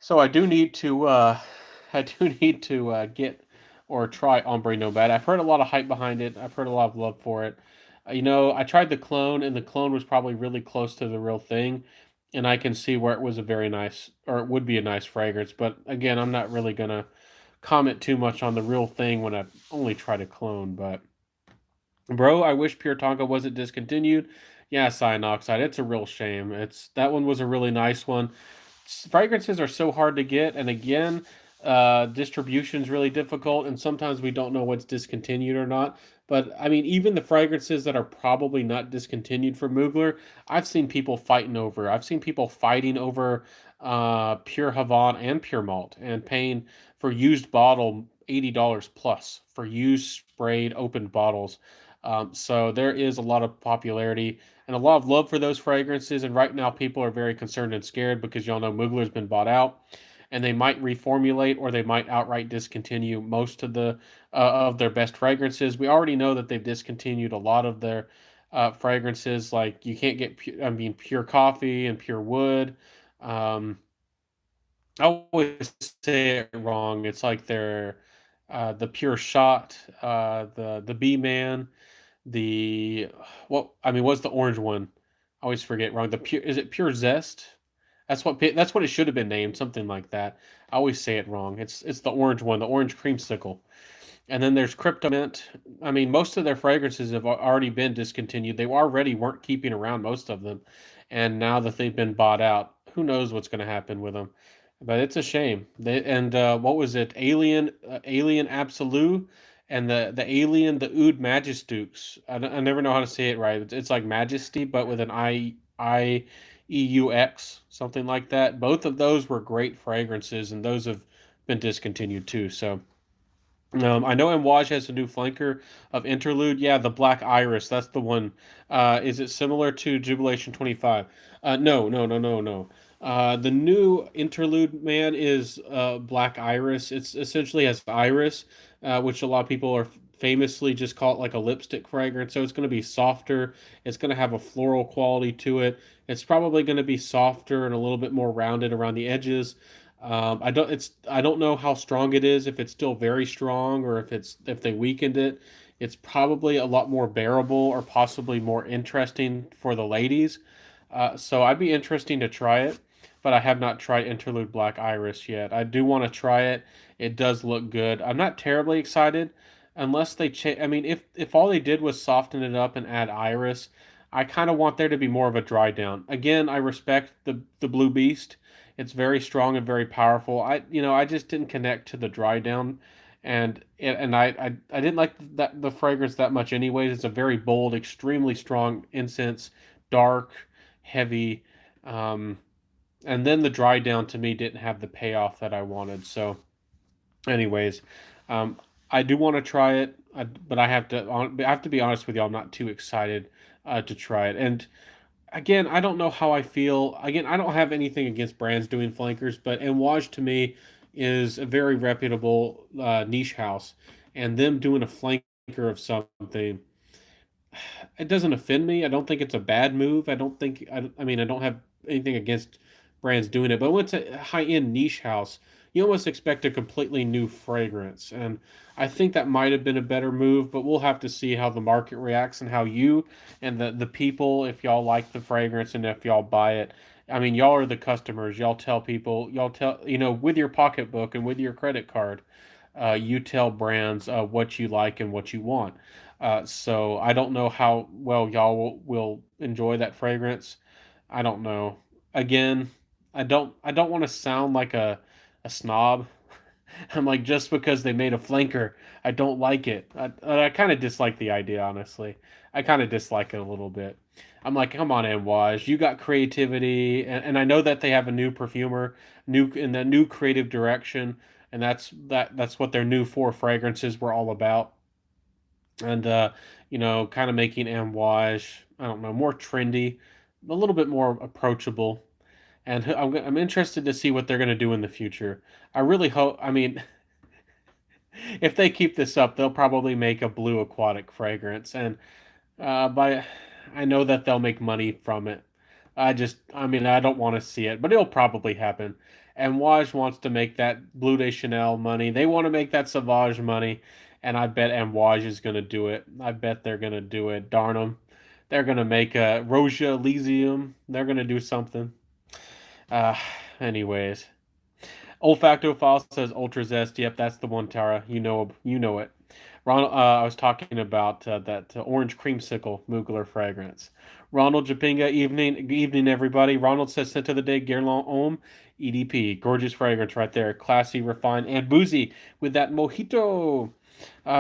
So I do need to I do need to get or try Ombre Nomad. I've heard a lot of hype behind it. I've heard a lot of love for it. I tried the clone, and the clone was probably really close to the real thing, and I can see where it was a very nice, or it would be a nice fragrance. But again, I'm not really gonna comment too much on the real thing when I've only tried a clone. But bro, I wish Pure Tonka wasn't discontinued. Yeah, Cyanoxide, it's a real shame. It's that one was a really nice one. Fragrances are so hard to get, and again, distribution's really difficult, and sometimes we don't know what's discontinued or not. But I mean, even the fragrances that are probably not discontinued for Mugler, I've seen people fighting over. I've seen people fighting over Pure Havana and Pure Malt, and paying for used bottle $80 plus for used sprayed open bottles. So there is a lot of popularity and a lot of love for those fragrances. And right now, people are very concerned and scared because y'all know Mugler's been bought out, and they might reformulate or they might outright discontinue most of their best fragrances. We already know that they've discontinued a lot of their fragrances. Like you can't get, pure coffee and pure wood. Um, I always say it wrong. It's like the pure shot, the B man, the what's the orange one? I always forget wrong. The pure is it pure zest? That's what it should have been named, something like that. I always say it wrong. It's the orange one, the orange creamsicle. And then there's Crypto Mint. I mean, most of their fragrances have already been discontinued. They already weren't keeping around most of them, and now that they've been bought out, who knows what's going to happen with them? But it's a shame. What was it? Alien Absolute, and the Alien, the Oud Majestux. I never know how to say it right. It's like Majesty, but with an IEUX, something like that. Both of those were great fragrances, and those have been discontinued too. So. I know Amouage has a new flanker of Interlude. Yeah, the Black Iris. That's the one. Is it similar to Jubilation 25? No, no, no, no, no. The new Interlude, man, is Black Iris. It's essentially has iris, which a lot of people are famously just call it like a lipstick fragrance. So it's going to be softer. It's going to have a floral quality to it. It's probably going to be softer and a little bit more rounded around the edges. I don't know how strong it is, if it's still very strong or if they weakened it. It's probably a lot more bearable or possibly more interesting for the ladies. So I'd be interesting to try it, but I have not tried Interlude Black Iris yet. I do want to try it. It does look good. I'm not terribly excited unless they change. I mean, if all they did was soften it up and add iris, I kind of want there to be more of a dry down. Again, I respect the Blue Beast. It's very strong and very powerful. I just didn't connect to the dry down, and I didn't like that the fragrance that much anyways. It's a very bold, extremely strong incense, dark, heavy, um, and then the dry down to me didn't have the payoff that I wanted. So, anyways, um, I do want to try it, but I have to be honest with you. I'm not too excited to try it, and again, I don't know how I feel. Again, I don't have anything against brands doing flankers, but Enwaj to me is a very reputable niche house, and them doing a flanker of something, it doesn't offend me. I don't think it's a bad move. I mean, I don't have anything against brands doing it, but when it's a high-end niche house, you almost expect a completely new fragrance. And I think that might have been a better move, but we'll have to see how the market reacts and how you and the people, if y'all like the fragrance and if y'all buy it. I mean, y'all are the customers. Y'all tell people, with your pocketbook and with your credit card, you tell brands what you like and what you want. So I don't know how well y'all will enjoy that fragrance. I don't know. Again, I don't want to sound like a snob. I'm like, just because they made a flanker, I don't like it. I kind of dislike the idea, honestly. I kind of dislike it a little bit. I'm like, come on, Amouage, you got creativity, and I know that they have a new perfumer, new in the new creative direction, and that's what their new four fragrances were all about. And kind of making Amouage, I don't know, more trendy, a little bit more approachable. And I'm interested to see what they're going to do in the future. I really hope. I mean, if they keep this up, they'll probably make a blue aquatic fragrance, and by I know that they'll make money from it. I mean, I don't want to see it, but it'll probably happen. And Waj wants to make that Blue de Chanel money. They want to make that Sauvage money, and I bet Amouage is going to do it. I bet they're going to do it. Darn them. They're going to make a Rosia Elysium. They're going to do something. Uh, anyways. Olfactophile says Ultra Zest. Yep, that's the one, Tara. You know it. Ronald, I was talking about that orange creamsicle Mugler fragrance. Ronald Japinga, evening, everybody. Ronald says scent of the day, Guerlain Homme, EDP. Gorgeous fragrance right there. Classy, refined, and boozy with that mojito.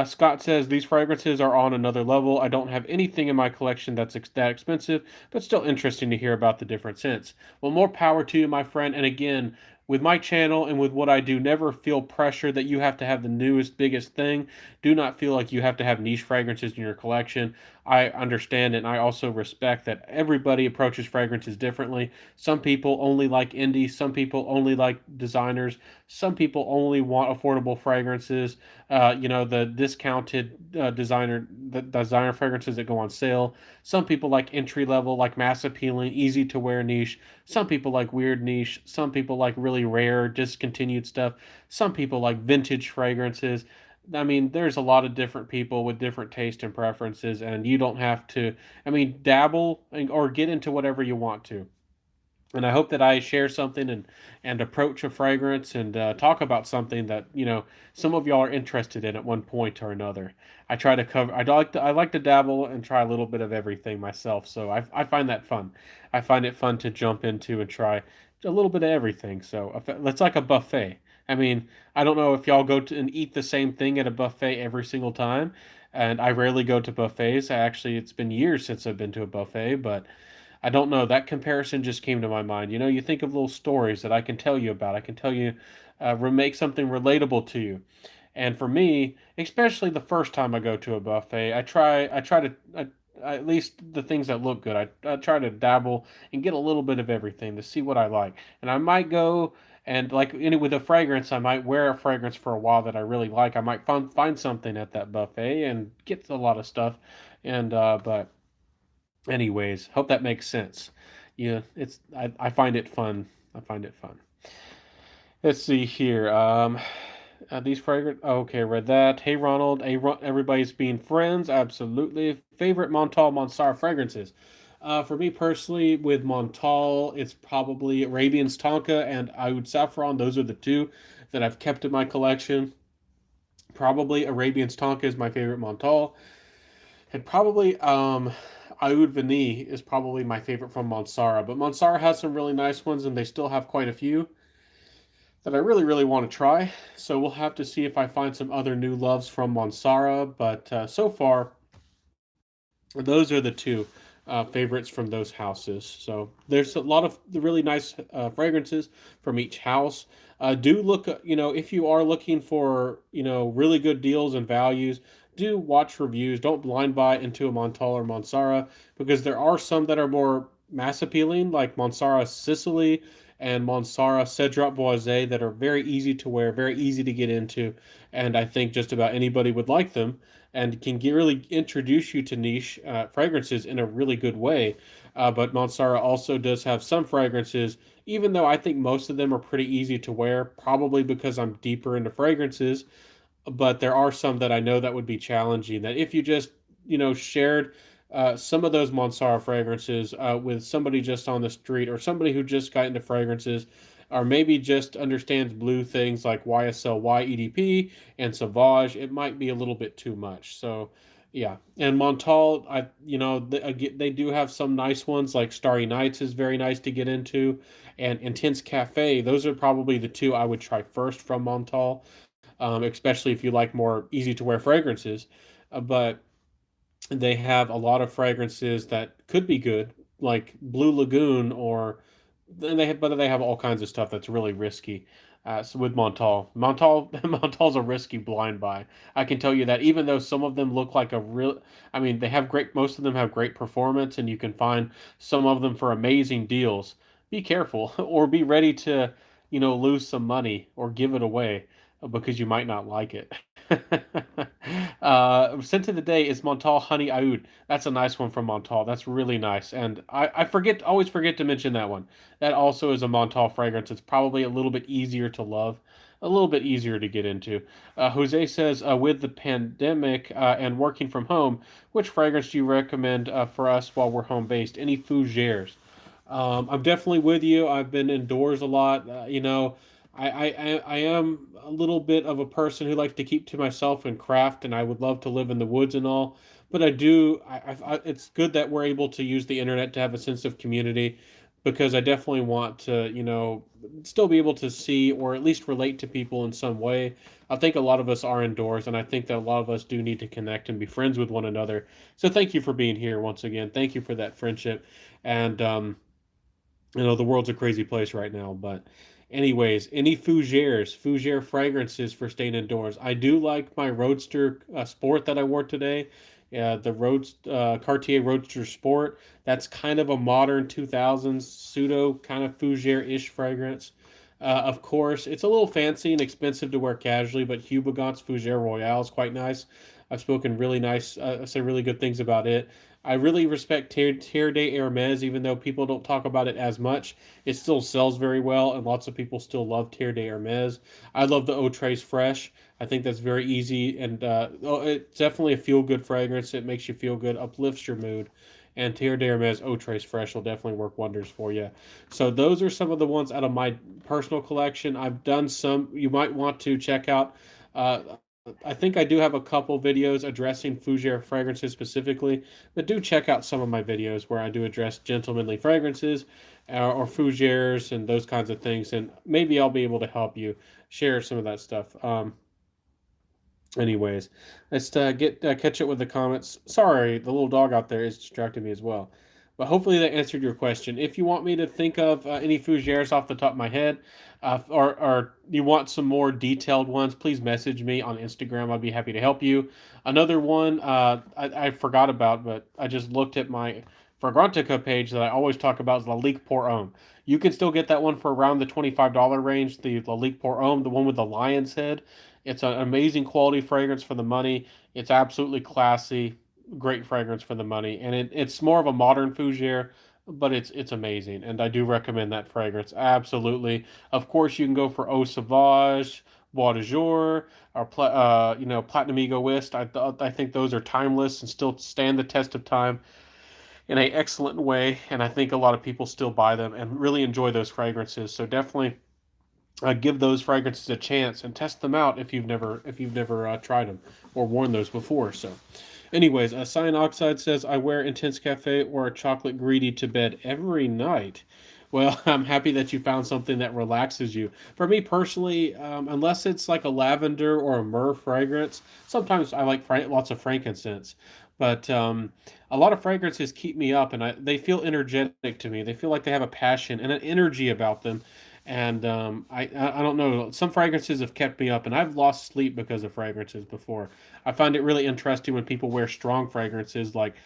Scott says these fragrances are on another level. I don't have anything in my collection that expensive, but still interesting to hear about the different scents. Well, more power to you, my friend. And again, with my channel and with what I do, never feel pressure that you have to have the newest, biggest thing. Do not feel like you have to have niche fragrances in your collection. I understand and I also respect that everybody approaches fragrances differently. Some people only like indie, some people only like designers, some people only want affordable fragrances. The discounted the designer fragrances that go on sale. Some people like entry level, like mass appealing, easy to wear niche. Some people like weird niche. Some people like really rare, discontinued stuff. Some people like vintage fragrances. I mean, there's a lot of different people with different taste and preferences, and you don't have to, I mean, dabble or get into whatever you want to. And I hope that I share something and approach a fragrance and talk about something that some of y'all are interested in at one point or another. I try to cover. I like to dabble and try a little bit of everything myself. So I find that fun. I find it fun to jump into and try a little bit of everything. So it's like a buffet. I mean, I don't know if y'all go to and eat the same thing at a buffet every single time. And I rarely go to buffets. It's been years since I've been to a buffet, but I don't know. That comparison just came to my mind. You think of little stories that I can tell you about. I can tell you, make something relatable to you. And for me, especially the first time I go to a buffet, I try to, at least the things that look good. I try to dabble and get a little bit of everything to see what I like. And I might go and with a fragrance, I might wear a fragrance for a while that I really like. I might find something at that buffet and get a lot of stuff. But anyways, hope that makes sense. Yeah, I find it fun. I find it fun. Let's see here. These fragrant. Okay, read that. Hey Ronald. Hey, everybody's being friends. Absolutely. Favorite Montal Monsar fragrances. For me personally, with Montal, it's probably Arabian's Tonka and Oud Saffron. Those are the two that I've kept in my collection. Probably Arabian's Tonka is my favorite Montal. And probably Oud Vini is probably my favorite from Monsara. But Monsara has some really nice ones, and they still have quite a few that I really, really want to try. So we'll have to see if I find some other new loves from Monsara. But so far, those are the two favorites from those houses. So there's a lot of really nice fragrances from each house. Do look, if you are looking for, really good deals and values, do watch reviews. Don't blind buy into a Montal or Monsara because there are some that are more mass appealing, like Monsara Sicily and Monsara Cedrat Boise, that are very easy to wear, very easy to get into, and I think just about anybody would like them and can really introduce you to niche fragrances in a really good way. But Monsara also does have some fragrances, even though I think most of them are pretty easy to wear, probably because I'm deeper into fragrances. But there are some that I know that would be challenging. That if you just shared some of those Monsara fragrances with somebody just on the street or somebody who just got into fragrances, or maybe just understands blue things like YSL EDP and Sauvage, it might be a little bit too much. So, yeah. And Montal, they do have some nice ones like Starry Nights is very nice to get into, and Intense Cafe. Those are probably the two I would try first from Montal, especially if you like more easy to wear fragrances. But they have a lot of fragrances that could be good, like Blue Lagoon, but they have all kinds of stuff that's really risky. So with Montal's a risky blind buy. I can tell you that, even though some of them look like I mean, they have great. Most of them have great performance, and you can find some of them for amazing deals. Be careful, or be ready to, lose some money or give it away because you might not like it. Scent of the day is Montal Honey Oud. That's a nice one from Montal. That's really nice. And always forget to mention that one. That also is a Montal fragrance. It's probably a little bit easier to love, a little bit easier to get into. Jose says, with the pandemic and working from home, which fragrance do you recommend for us while we're home based? Any fougères? I'm definitely with you. I've been indoors a lot. I am a little bit of a person who likes to keep to myself and craft, and I would love to live in the woods and all. But I do. It's good that we're able to use the internet to have a sense of community, because I definitely want to, still be able to see or at least relate to people in some way. I think a lot of us are indoors, and I think that a lot of us do need to connect and be friends with one another. So thank you for being here once again. Thank you for that friendship, and the world's a crazy place right now, but anyways, any fougere fragrances for staying indoors? I do like my Roadster Sport that I wore today. Yeah, the Cartier Roadster Sport. That's kind of a modern 2000s pseudo kind of fougere-ish fragrance. Of course, it's a little fancy and expensive to wear casually, but Hubigant's Fougere Royale is quite nice. I've spoken really nice, say really good things about it. I really respect Terre de Hermes, even though people don't talk about it as much. It still sells very well, and lots of people still love Terre de Hermes. I love the Eau Trace Fresh. I think that's very easy, and it's definitely a feel-good fragrance. It makes you feel good, uplifts your mood, and Terre d'Hermes Eau Trace Fresh will definitely work wonders for you. So those are some of the ones out of my personal collection. I've done some you might want to check out. Uh, I think I do have a couple videos addressing Fougere fragrances specifically, but do check out some of my videos where I do address gentlemanly fragrances or Fougeres and those kinds of things, and maybe I'll be able to help you share some of that stuff. Anyways, let's get catch up with the comments. Sorry, the little dog out there is distracting me as well. But hopefully that answered your question. If you want me to think of any fougères off the top of my head, or you want some more detailed ones, please message me on Instagram. I'd be happy to help you. Another one I forgot about, but I just looked at my Fragrantica page that I always talk about is La Ligue Pour Homme. You can still get that one for around the $25 range. The La Ligue Pour Homme, the one with the lion's head. It's an amazing quality fragrance for the money. It's absolutely classy, great fragrance for the money, and it's more of a modern fougere, but it's amazing, and I do recommend that fragrance absolutely. Of course, you can go for Eau Sauvage, Bois de Jour, or Platinum Egoist. I think those are timeless and still stand the test of time in an excellent way, and I think a lot of people still buy them and really enjoy those fragrances. So definitely give those fragrances a chance and test them out if you've never tried them or worn those before. So, anyways, Cyan Oxide says I wear Intense Cafe or a chocolate greedy to bed every night. Well, I'm happy that you found something that relaxes you. For me personally, unless it's like a lavender or a myrrh fragrance, sometimes I like lots of frankincense. But a lot of fragrances keep me up, and they feel energetic to me. They feel like they have a passion and an energy about them, and I don't know. Some fragrances have kept me up, and I've lost sleep because of fragrances before. I find it really interesting when people wear strong fragrances like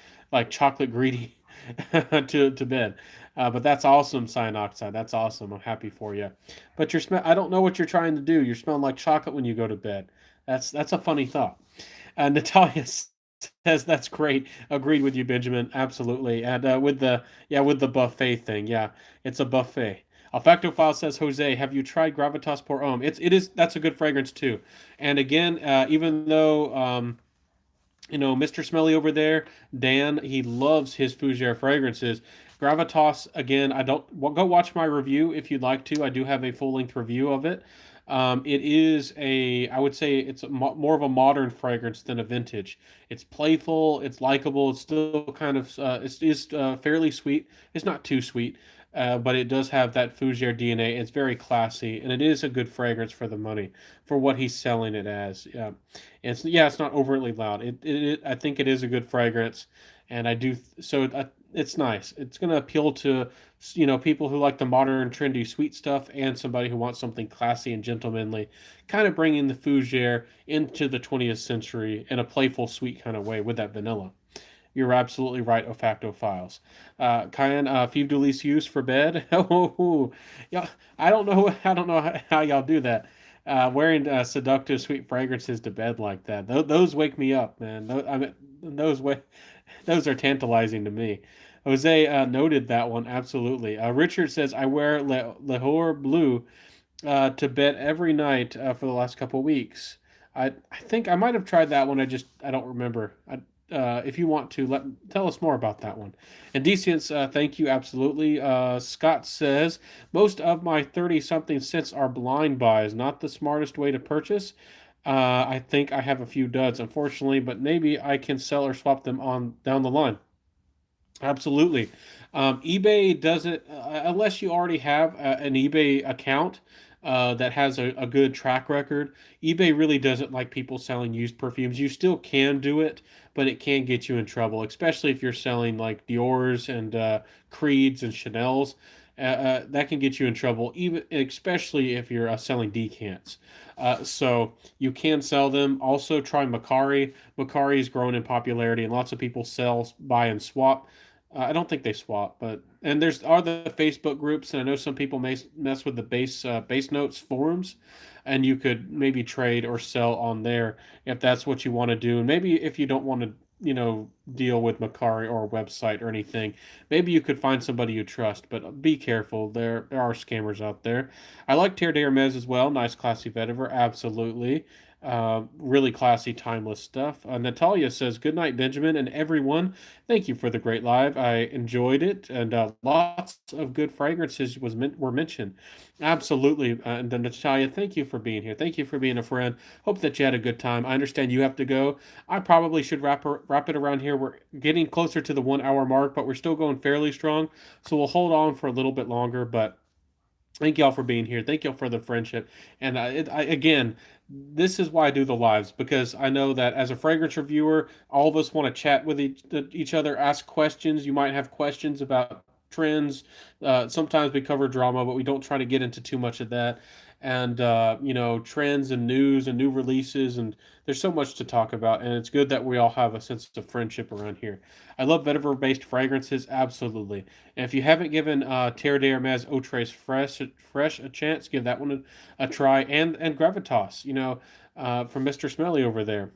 chocolate greedy to bed. But that's awesome, cyanide. That's awesome. I'm happy for you. But I don't know what you're trying to do. You're smelling like chocolate when you go to bed. That's a funny thought. Natalia says that's great. Agreed with you, Benjamin. Absolutely. And with the buffet thing. Yeah, it's a buffet. Alfactophile says, Jose, have you tried Gravitas Pour Homme? That's a good fragrance too. And again, even though Mr. Smelly over there, Dan, he loves his Fougere fragrances. Gravitas, again, I don't well, go watch my review if you'd like to. I do have a full length review of it. I would say it's more of a modern fragrance than a vintage. It's playful, it's likable, it's still kind of, fairly sweet. It's not too sweet, but it does have that Fougere DNA. It's very classy, and it is a good fragrance for the money, for what he's selling it as. It's not overtly loud. I think it is a good fragrance, and I do so. It's nice. It's going to appeal to people who like the modern, trendy, sweet stuff, and somebody who wants something classy and gentlemanly, kind of bringing the fougere into the 20th century in a playful, sweet kind of way with that vanilla. You're absolutely right, Olfactophiles. Cayenne, Five Delicious for bed. Oh, yeah. I don't know how y'all do that. Wearing seductive, sweet fragrances to bed like that. Those wake me up, man. Those wa- those are tantalizing to me. Jose noted that one absolutely. Richard says I wear Lahore Blue to bed every night for the last couple weeks. I think I might have tried that one. I don't remember. If you want to tell us more about that one. And Decence, thank you absolutely. Scott says most of my 30 something cents are blind buys, not the smartest way to purchase. I think I have a few duds, unfortunately, but maybe I can sell or swap them on down the line. Absolutely. eBay doesn't, unless you already have an eBay account that has a good track record. eBay really doesn't like people selling used perfumes. You still can do it, but it can get you in trouble, especially if you're selling like Dior's and Creeds and Chanel's. That can get you in trouble, even especially if you're selling decants. So you can sell them. Also, try Macari. Macari's grown in popularity, and lots of people sell, buy, and swap. I don't think they swap, but and there's are the Facebook groups, and I know some people may mess with the base notes forums, and you could maybe trade or sell on there if that's what you want to do. And maybe if you don't want to, deal with Macari or a website or anything, maybe you could find somebody you trust. But be careful. There are scammers out there. I like Terre d'Hermes as well. Nice classy vetiver, absolutely. Really classy, timeless stuff. Natalia says, "Good night, Benjamin, and everyone. Thank you for the great live. I enjoyed it, and lots of good fragrances were mentioned. Absolutely." And then Natalia, thank you for being here. Thank you for being a friend. Hope that you had a good time. I understand you have to go. I probably should wrap it around here. We're getting closer to the 1 hour mark, but we're still going fairly strong. So we'll hold on for a little bit longer. But thank y'all for being here. Thank y'all for the friendship. And again, this is why I do the lives, because I know that as a fragrance reviewer, all of us want to chat with each other, ask questions. You might have questions about trends. Sometimes we cover drama, but we don't try to get into too much of that. And trends and news and new releases, and there's so much to talk about. And it's good that we all have a sense of friendship around here. I love vetiver-based fragrances, absolutely. And if you haven't given Terre d'Hermes Eau Trace Fresh a chance, give that one a try. And Gravitas, from Mr. Smelly over there.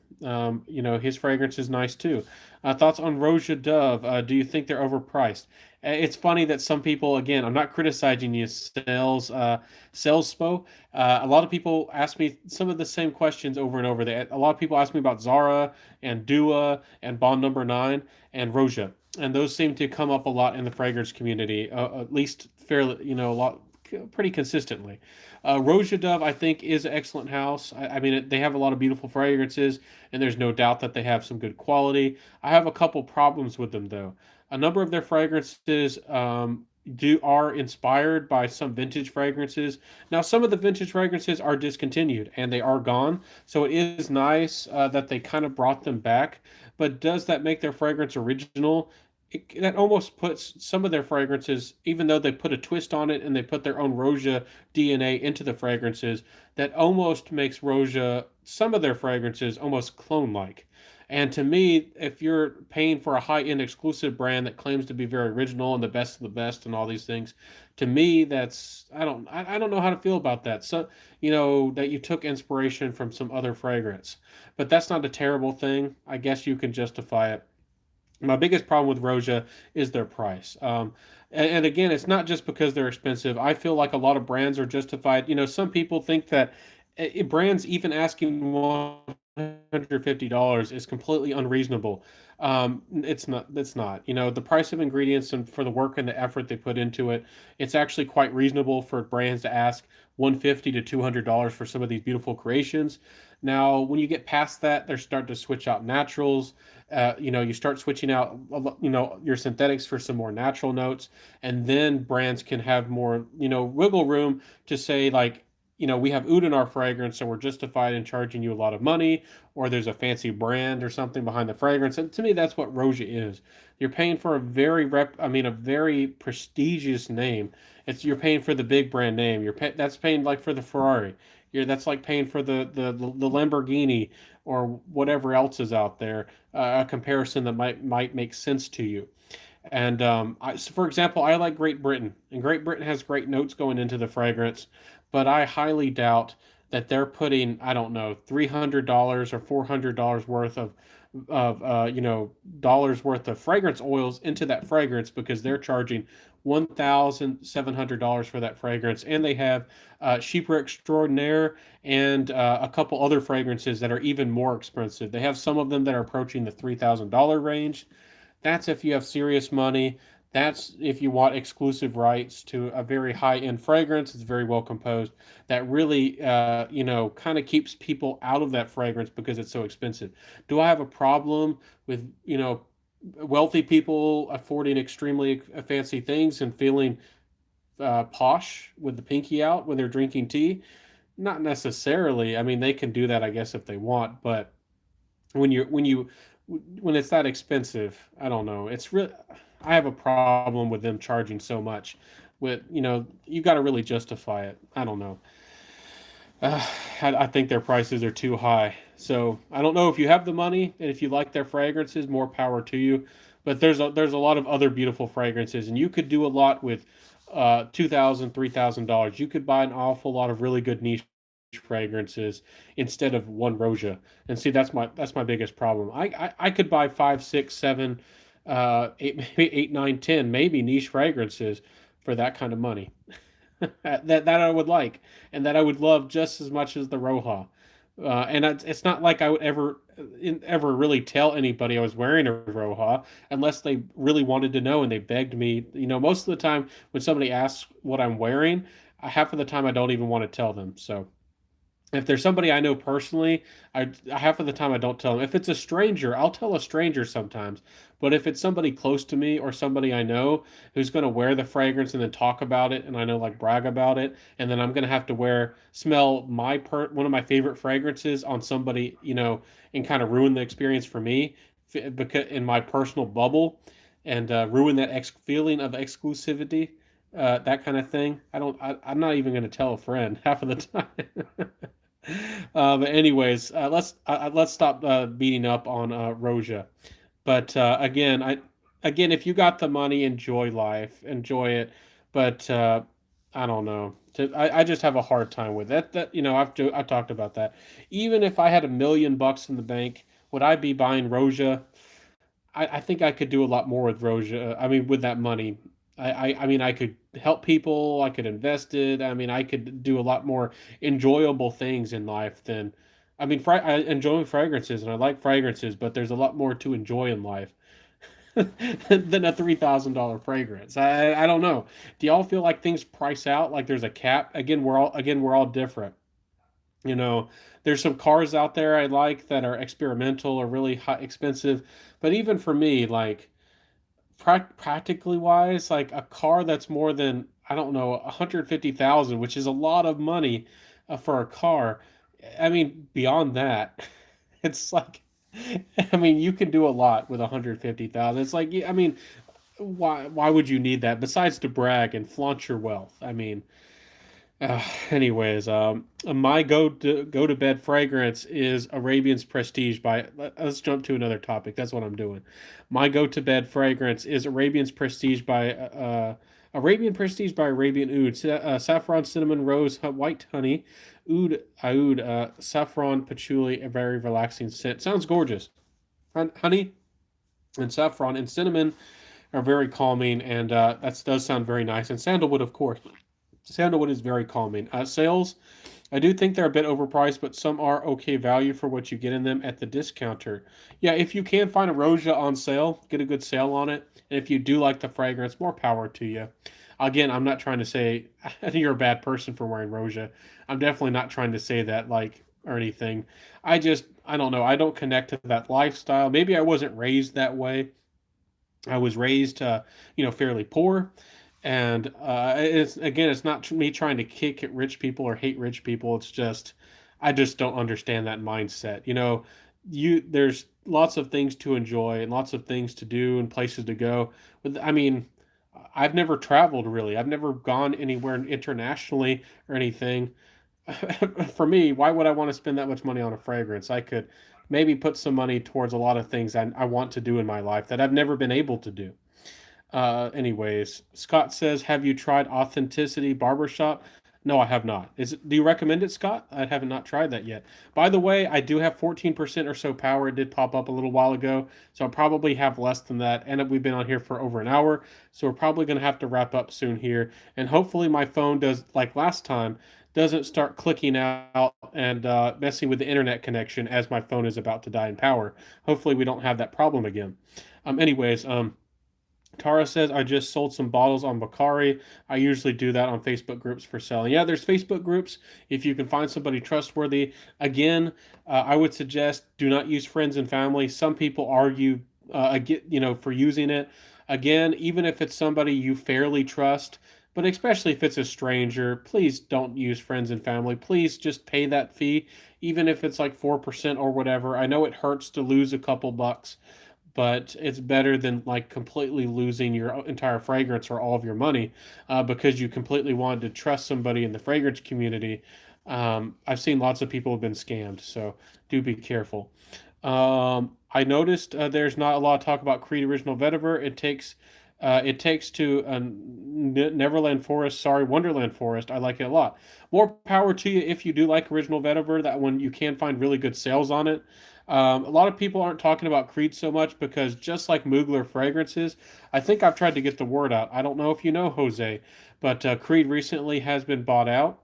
His fragrance is nice too. Thoughts on Roja Dove? Do you think they're overpriced? It's funny that some people, again, I'm not criticizing you, sales spo. A lot of people ask me some of the same questions over and over. A lot of people ask me about Zara and Dua and Bond Number 9 and Roja, and those seem to come up a lot in the fragrance community, at least fairly, a lot, pretty consistently. Roja Dove, I think, is an excellent house. I mean, they have a lot of beautiful fragrances, and there's no doubt that they have some good quality. I have a couple problems with them, though. A number of their fragrances are inspired by some vintage fragrances. Now, some of the vintage fragrances are discontinued and they are gone, so it is nice that they kind of brought them back. But does that make their fragrance original? That almost puts some of their fragrances, even though they put a twist on it and they put their own Roja DNA into the fragrances, that almost makes Roja, some of their fragrances, almost clone-like. And to me, if you're paying for a high-end exclusive brand that claims to be very original and the best of the best and all these things, to me, that's I don't know how to feel about that. So, that you took inspiration from some other fragrance, but that's not a terrible thing. I guess you can justify it. My biggest problem with Roja is their price. And again, it's not just because they're expensive. I feel like a lot of brands are justified. Some people think that brands even asking $150 is completely unreasonable. It's not. It's not. The price of ingredients and for the work and the effort they put into it, it's actually quite reasonable for brands to ask 150 to $200 for some of these beautiful creations. Now, when you get past that, they're starting to switch out naturals. You start switching out, your synthetics for some more natural notes, and then brands can have more, wiggle room to say like, we have oud in our fragrance, so we're justified in charging you a lot of money, or there's a fancy brand or something behind the fragrance. And to me, that's what Roja is. You're paying for a very prestigious name. You're paying for the big brand name. That's paying like for the Ferrari. That's like paying for the Lamborghini or whatever else is out there. A comparison that might make sense to you. And so for example, I like Great Britain, and Great Britain has great notes going into the fragrance, but I highly doubt that they're putting, I don't know, $300 or $400 worth of dollars worth of fragrance oils into that fragrance, because they're charging $1,700 for that fragrance, and they have Chypre Extraordinaire and a couple other fragrances that are even more expensive. They have some of them that are approaching the $3,000 range. That's if you have serious money. That's if you want exclusive rights to a very high-end fragrance. It's very well composed. That really, kind of keeps people out of that fragrance because it's so expensive. Do I have a problem with, wealthy people affording extremely fancy things and feeling posh with the pinky out when they're drinking tea? Not necessarily. I mean, they can do that, I guess, if they want, but when it's that expensive, I don't know. It's really, I have a problem with them charging so much. You got to really justify it. I don't know. Uh, I think their prices are too high. So I don't know if you have the money and if you like their fragrances, more power to you. But there's a lot of other beautiful fragrances, and you could do a lot with $2,000, $3,000. You could buy an awful lot of really good niche fragrances instead of one Roja. And see, that's my biggest problem. I could buy five, six, seven, eight, maybe eight, nine, 10, maybe niche fragrances for that kind of money. that I would like, and that I would love just as much as the Roja. And it's not like I would ever really tell anybody I was wearing a Roja unless they really wanted to know and they begged me. Most of the time when somebody asks what I'm wearing, half of the time I don't even want to tell them. So if there's somebody I know personally, half of the time I don't tell them. If it's a stranger, I'll tell a stranger sometimes. But if it's somebody close to me or somebody I know who's going to wear the fragrance and then talk about it, and I know like brag about it, and then I'm going to have to smell one of my favorite fragrances on somebody, and kind of ruin the experience for me, because in my personal bubble, and ruin that feeling of exclusivity, that kind of thing. I'm not even going to tell a friend half of the time. But anyways, let's stop beating up on Roja. But again, if you got the money, enjoy life, enjoy it. But I don't know. I just have a hard time with that. I've talked about that. Even if I had $1 million in the bank, would I be buying Roja? I think I could do a lot more with Roja. I mean, with that money, I mean, I could help people. I could invest it. I mean, I could do a lot more enjoyable things in life than. I mean, I enjoy fragrances and I like fragrances, but there's a lot more to enjoy in life than a $3,000 fragrance. I don't know. Do y'all feel like things price out? Like there's a cap? We're all different. You know, there's some cars out there I like that are experimental or really high, expensive. But even for me, like practically wise, like a car that's more than, I don't know, 150,000, which is a lot of money for a car. I mean, beyond that, it's like, I mean, you can do a lot with 150,000. It's like, I mean, why would you need that besides to brag and flaunt your wealth? I mean, anyways, my go to bed fragrance is Arabian's Prestige by. Let's jump to another topic. That's what I'm doing. My go to bed fragrance is Arabian Prestige by Arabian Oud. Saffron, cinnamon, rose, white honey, oud, saffron, patchouli, a very relaxing scent. Sounds gorgeous. Honey and saffron and cinnamon are very calming, and that does sound very nice. And sandalwood, of course. Sandalwood is very calming. Sales, I do think they're a bit overpriced, but some are okay value for what you get in them at the discounter. Yeah, if you can find a Roja on sale, get a good sale on it. And if you do like the fragrance, more power to you. Again, I'm not trying to say you're a bad person for wearing Roja. I'm definitely not trying to say that or anything. I don't know. I don't connect to that lifestyle. Maybe I wasn't raised that way. I was raised, fairly poor, and it's not me trying to kick at rich people or hate rich people. It's just I just don't understand that mindset. There's lots of things to enjoy and lots of things to do and places to go. But I mean, I've never traveled really. I've never gone anywhere internationally or anything. For me, why would I want to spend that much money on a fragrance? I could maybe put some money towards a lot of things I want to do in my life that I've never been able to do. Anyways, Scott says, "Have you tried Authenticity Barbershop?" No, I have not. Do you recommend it, Scott? I haven't not tried that yet. By the way, I do have 14% or so power. It did pop up a little while ago, so I'll probably have less than that. And we've been on here for over an hour, so we're probably going to have to wrap up soon here. And hopefully, my phone does like last time, doesn't start clicking out and messing with the internet connection as my phone is about to die in power. Hopefully, we don't have that problem again. Anyways, Tara says, I just sold some bottles on Bakari. I usually do that on Facebook groups for selling. Yeah, there's Facebook groups. If you can find somebody trustworthy, again, I would suggest do not use friends and family. Some people argue, for using it. Again, even if it's somebody you fairly trust, but especially if it's a stranger, please don't use friends and family. Please just pay that fee, even if it's like 4% or whatever. I know it hurts to lose a couple bucks, but it's better than like completely losing your entire fragrance or all of your money because you completely wanted to trust somebody in the fragrance community. I've seen lots of people have been scammed, so do be careful. I noticed there's not a lot of talk about Creed Original Vetiver. It takes to Neverland Forest. Sorry, Wonderland Forest. I like it a lot. More power to you if you do like Original Vetiver. That one you can find really good sales on it. A lot of people aren't talking about Creed so much because just like Mugler fragrances, I think I've tried to get the word out. I don't know if you know Jose, but Creed recently has been bought out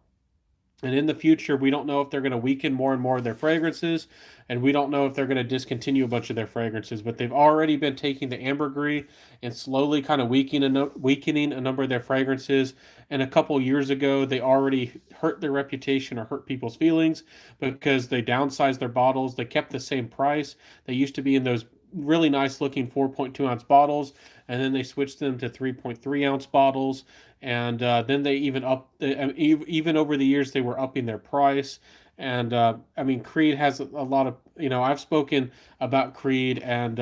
And in the future, we don't know if they're going to weaken more and more of their fragrances, and we don't know if they're going to discontinue a bunch of their fragrances. But they've already been taking the ambergris and slowly kind of weakening a number of their fragrances. And a couple years ago, they already hurt their reputation or hurt people's feelings because they downsized their bottles. They kept the same price. They used to be in those really nice looking 4.2 ounce bottles, and then they switched them to 3.3 ounce bottles, and then they even even over the years they were upping their price. And I mean, Creed has a lot of, I've spoken about Creed and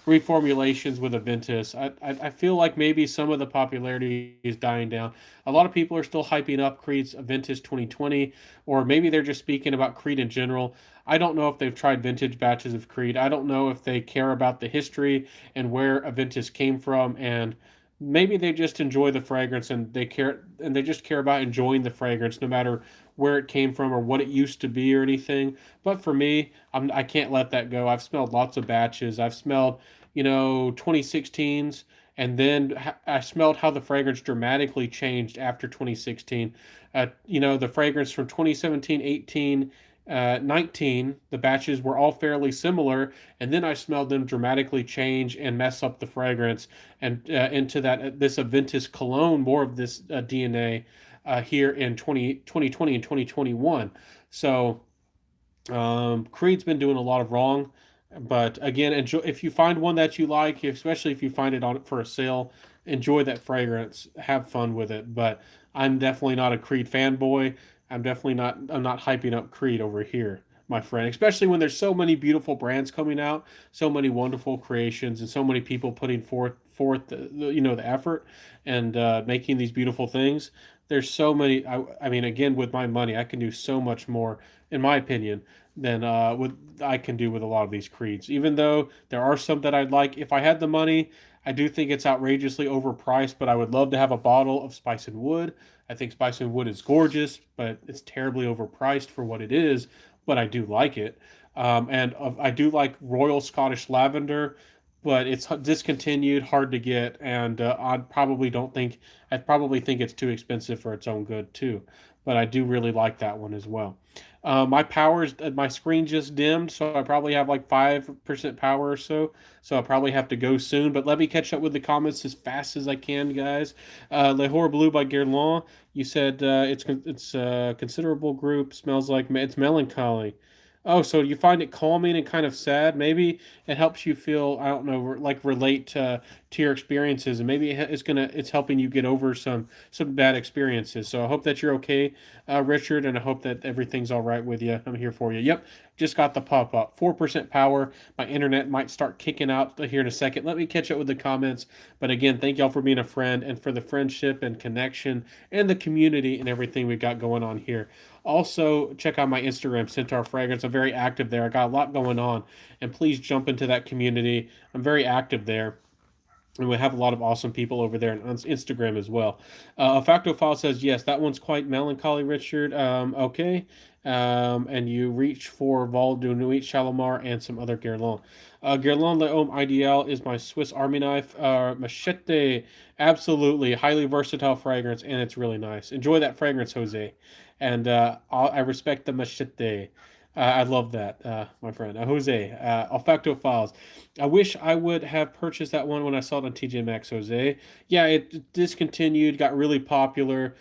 reformulations with Aventus. I feel like maybe some of the popularity is dying down. A lot of people are still hyping up Creed's Aventus 2020, or maybe they're just speaking about Creed in general. I don't know if they've tried vintage batches of Creed. I don't know if they care about the history and where Aventus came from, and maybe they just enjoy the fragrance and they just care about enjoying the fragrance no matter where it came from or what it used to be or anything. But for me, I can't let that go. I've smelled lots of batches. I've smelled 2016s, and then I smelled how the fragrance dramatically changed after 2016. The fragrance from 2017, 18, 19, the batches were all fairly similar, and then I smelled them dramatically change and mess up the fragrance, and into that this Aventus cologne, more of this DNA here in 2020 and 2021. So Creed's been doing a lot of wrong, but again, enjoy if you find one that you like, especially if you find it on for a sale. Enjoy that fragrance, have fun with it. But I'm definitely not a Creed fanboy. I'm not hyping up Creed over here, my friend. Especially when there's so many beautiful brands coming out, so many wonderful creations, and so many people putting forth the effort and making these beautiful things. There's so many. I mean, again, with my money, I can do so much more, in my opinion, than what I can do with a lot of these creeds. Even though there are some that I'd like, if I had the money, I do think it's outrageously overpriced. But I would love to have a bottle of Spice and Wood. I think Spice and Wood is gorgeous, but it's terribly overpriced for what it is. But I do like it, and I do like Royal Scottish Lavender, but it's discontinued, hard to get, and I probably think it's too expensive for its own good too. But I do really like that one as well. My screen just dimmed, so I probably have like 5% power or so. So I'll probably have to go soon. But let me catch up with the comments as fast as I can, guys. Le Hor Bleu by Guerlain. You said it's a considerable group. Smells like it's melancholy. Oh, so you find it calming and kind of sad. Maybe it helps you feel, I don't know, like relate to your experiences, and maybe it's helping you get over some bad experiences. So I hope that you're okay, Richard, and I hope that everything's all right with you. I'm here for you. Yep, just got the pop up. 4% power. My internet might start kicking out here in a second. Let me catch up with the comments. But again, thank y'all for being a friend and for the friendship and connection and the community and everything we got going on here. Also, check out my Instagram, Centaur Fragrance. I'm very active there. I got a lot going on, and please jump into that community. I'm very active there. And we have a lot of awesome people over there on Instagram as well. Factophile says, yes, that one's quite melancholy, Richard. Okay. And you reach for Val de Nuit Shalimar and some other Guerlain. Guerlain L'Homme Ideal is my Swiss Army knife. Machete, absolutely. Highly versatile fragrance, and it's really nice. Enjoy that fragrance, Jose. And I respect the machete. I love that, my friend. Jose, Olfacto Files. I wish I would have purchased that one when I saw it on TJ Maxx, Jose. Yeah, it discontinued, got really popular.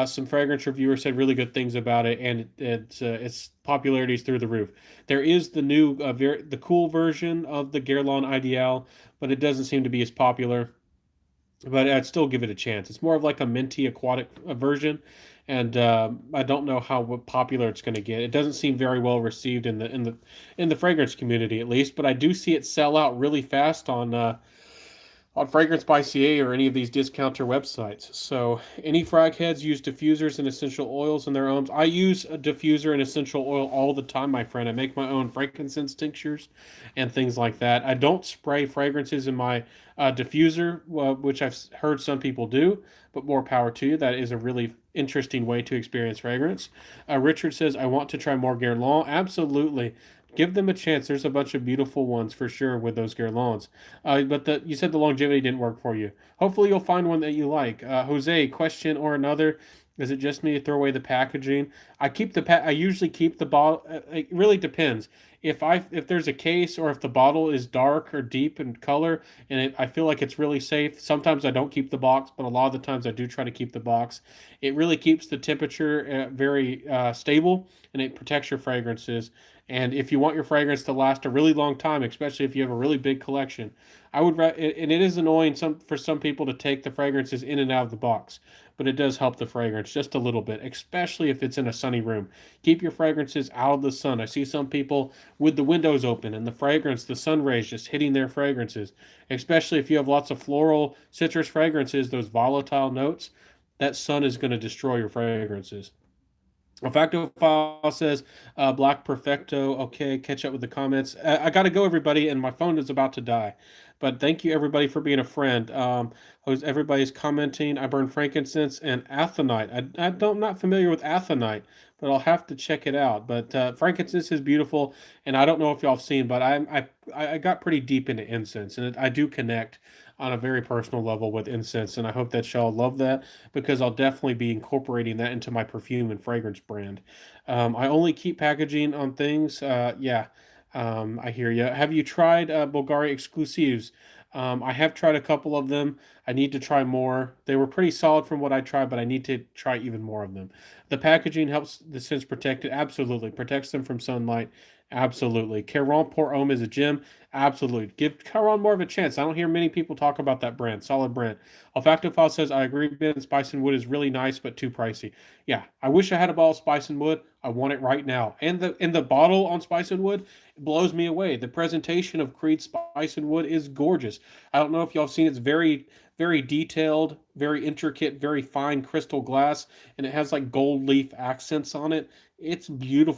Some fragrance reviewers said really good things about it, and its popularity is through the roof. There is the new, the cool version of the Guerlain Ideal, but it doesn't seem to be as popular. But I'd still give it a chance. It's more of like a minty aquatic version, and I don't know how popular it's going to get. It doesn't seem very well received in the fragrance community, at least. But I do see it sell out really fast on Fragrance by CA or any of these discounter websites. So any frag heads use diffusers and essential oils in their homes. I use a diffuser and essential oil all the time, my friend. I make my own frankincense tinctures and things like that. I don't spray fragrances in my diffuser, which I've heard some people do, but more power to you. That is a really interesting way to experience fragrance. Richard says, I want to try more Guerlain. Absolutely. Give them a chance. There's a bunch of beautiful ones for sure with those guirlands. But you said the longevity didn't work for you. Hopefully, you'll find one that you like. Jose, question or another? Is it just me to throw away the packaging? I usually keep the bottle. It really depends. If there's a case or if the bottle is dark or deep in color and I feel like it's really safe, sometimes I don't keep the box, but a lot of the times I do try to keep the box. It really keeps the temperature very stable and it protects your fragrances. And if you want your fragrance to last a really long time, especially if you have a really big collection, and it is annoying for some people to take the fragrances in and out of the box, but it does help the fragrance just a little bit, especially if it's in a sunny room. Keep your fragrances out of the sun. I see some people with the windows open and the sun rays just hitting their fragrances, especially if you have lots of floral, citrus fragrances, those volatile notes, that sun is going to destroy your fragrances. Olfactophile says, Black Perfecto. Okay, catch up with the comments. I got to go, everybody, and my phone is about to die. But thank you, everybody, for being a friend. Everybody's commenting. I burn frankincense and athonite. I'm not familiar with athonite, but I'll have to check it out. But frankincense is beautiful, and I don't know if y'all have seen, but I got pretty deep into incense, and I do connect on a very personal level with incense, and I hope that y'all love that because I'll definitely be incorporating that into my perfume and fragrance brand. I only keep packaging on things. Yeah, I hear you. Have you tried Bulgari exclusives? I have tried a couple of them. I need to try more. They were pretty solid from what I tried, but I need to try even more of them. The packaging helps the scents protect it. Absolutely. Protects them from sunlight. Absolutely. Caron Pour Homme is a gem. Absolutely. Give Caron more of a chance. I don't hear many people talk about that brand. Solid brand. Olfactophile says, I agree, Ben. Spice and Wood is really nice, but too pricey. Yeah, I wish I had a bottle of Spice and Wood. I want it right now. And the bottle on Spice and Wood blows me away. The presentation of Creed Spice and Wood is gorgeous. I don't know if y'all have seen it. It's very detailed, very intricate, very fine crystal glass, and it has like gold leaf accents on it. It's beautiful.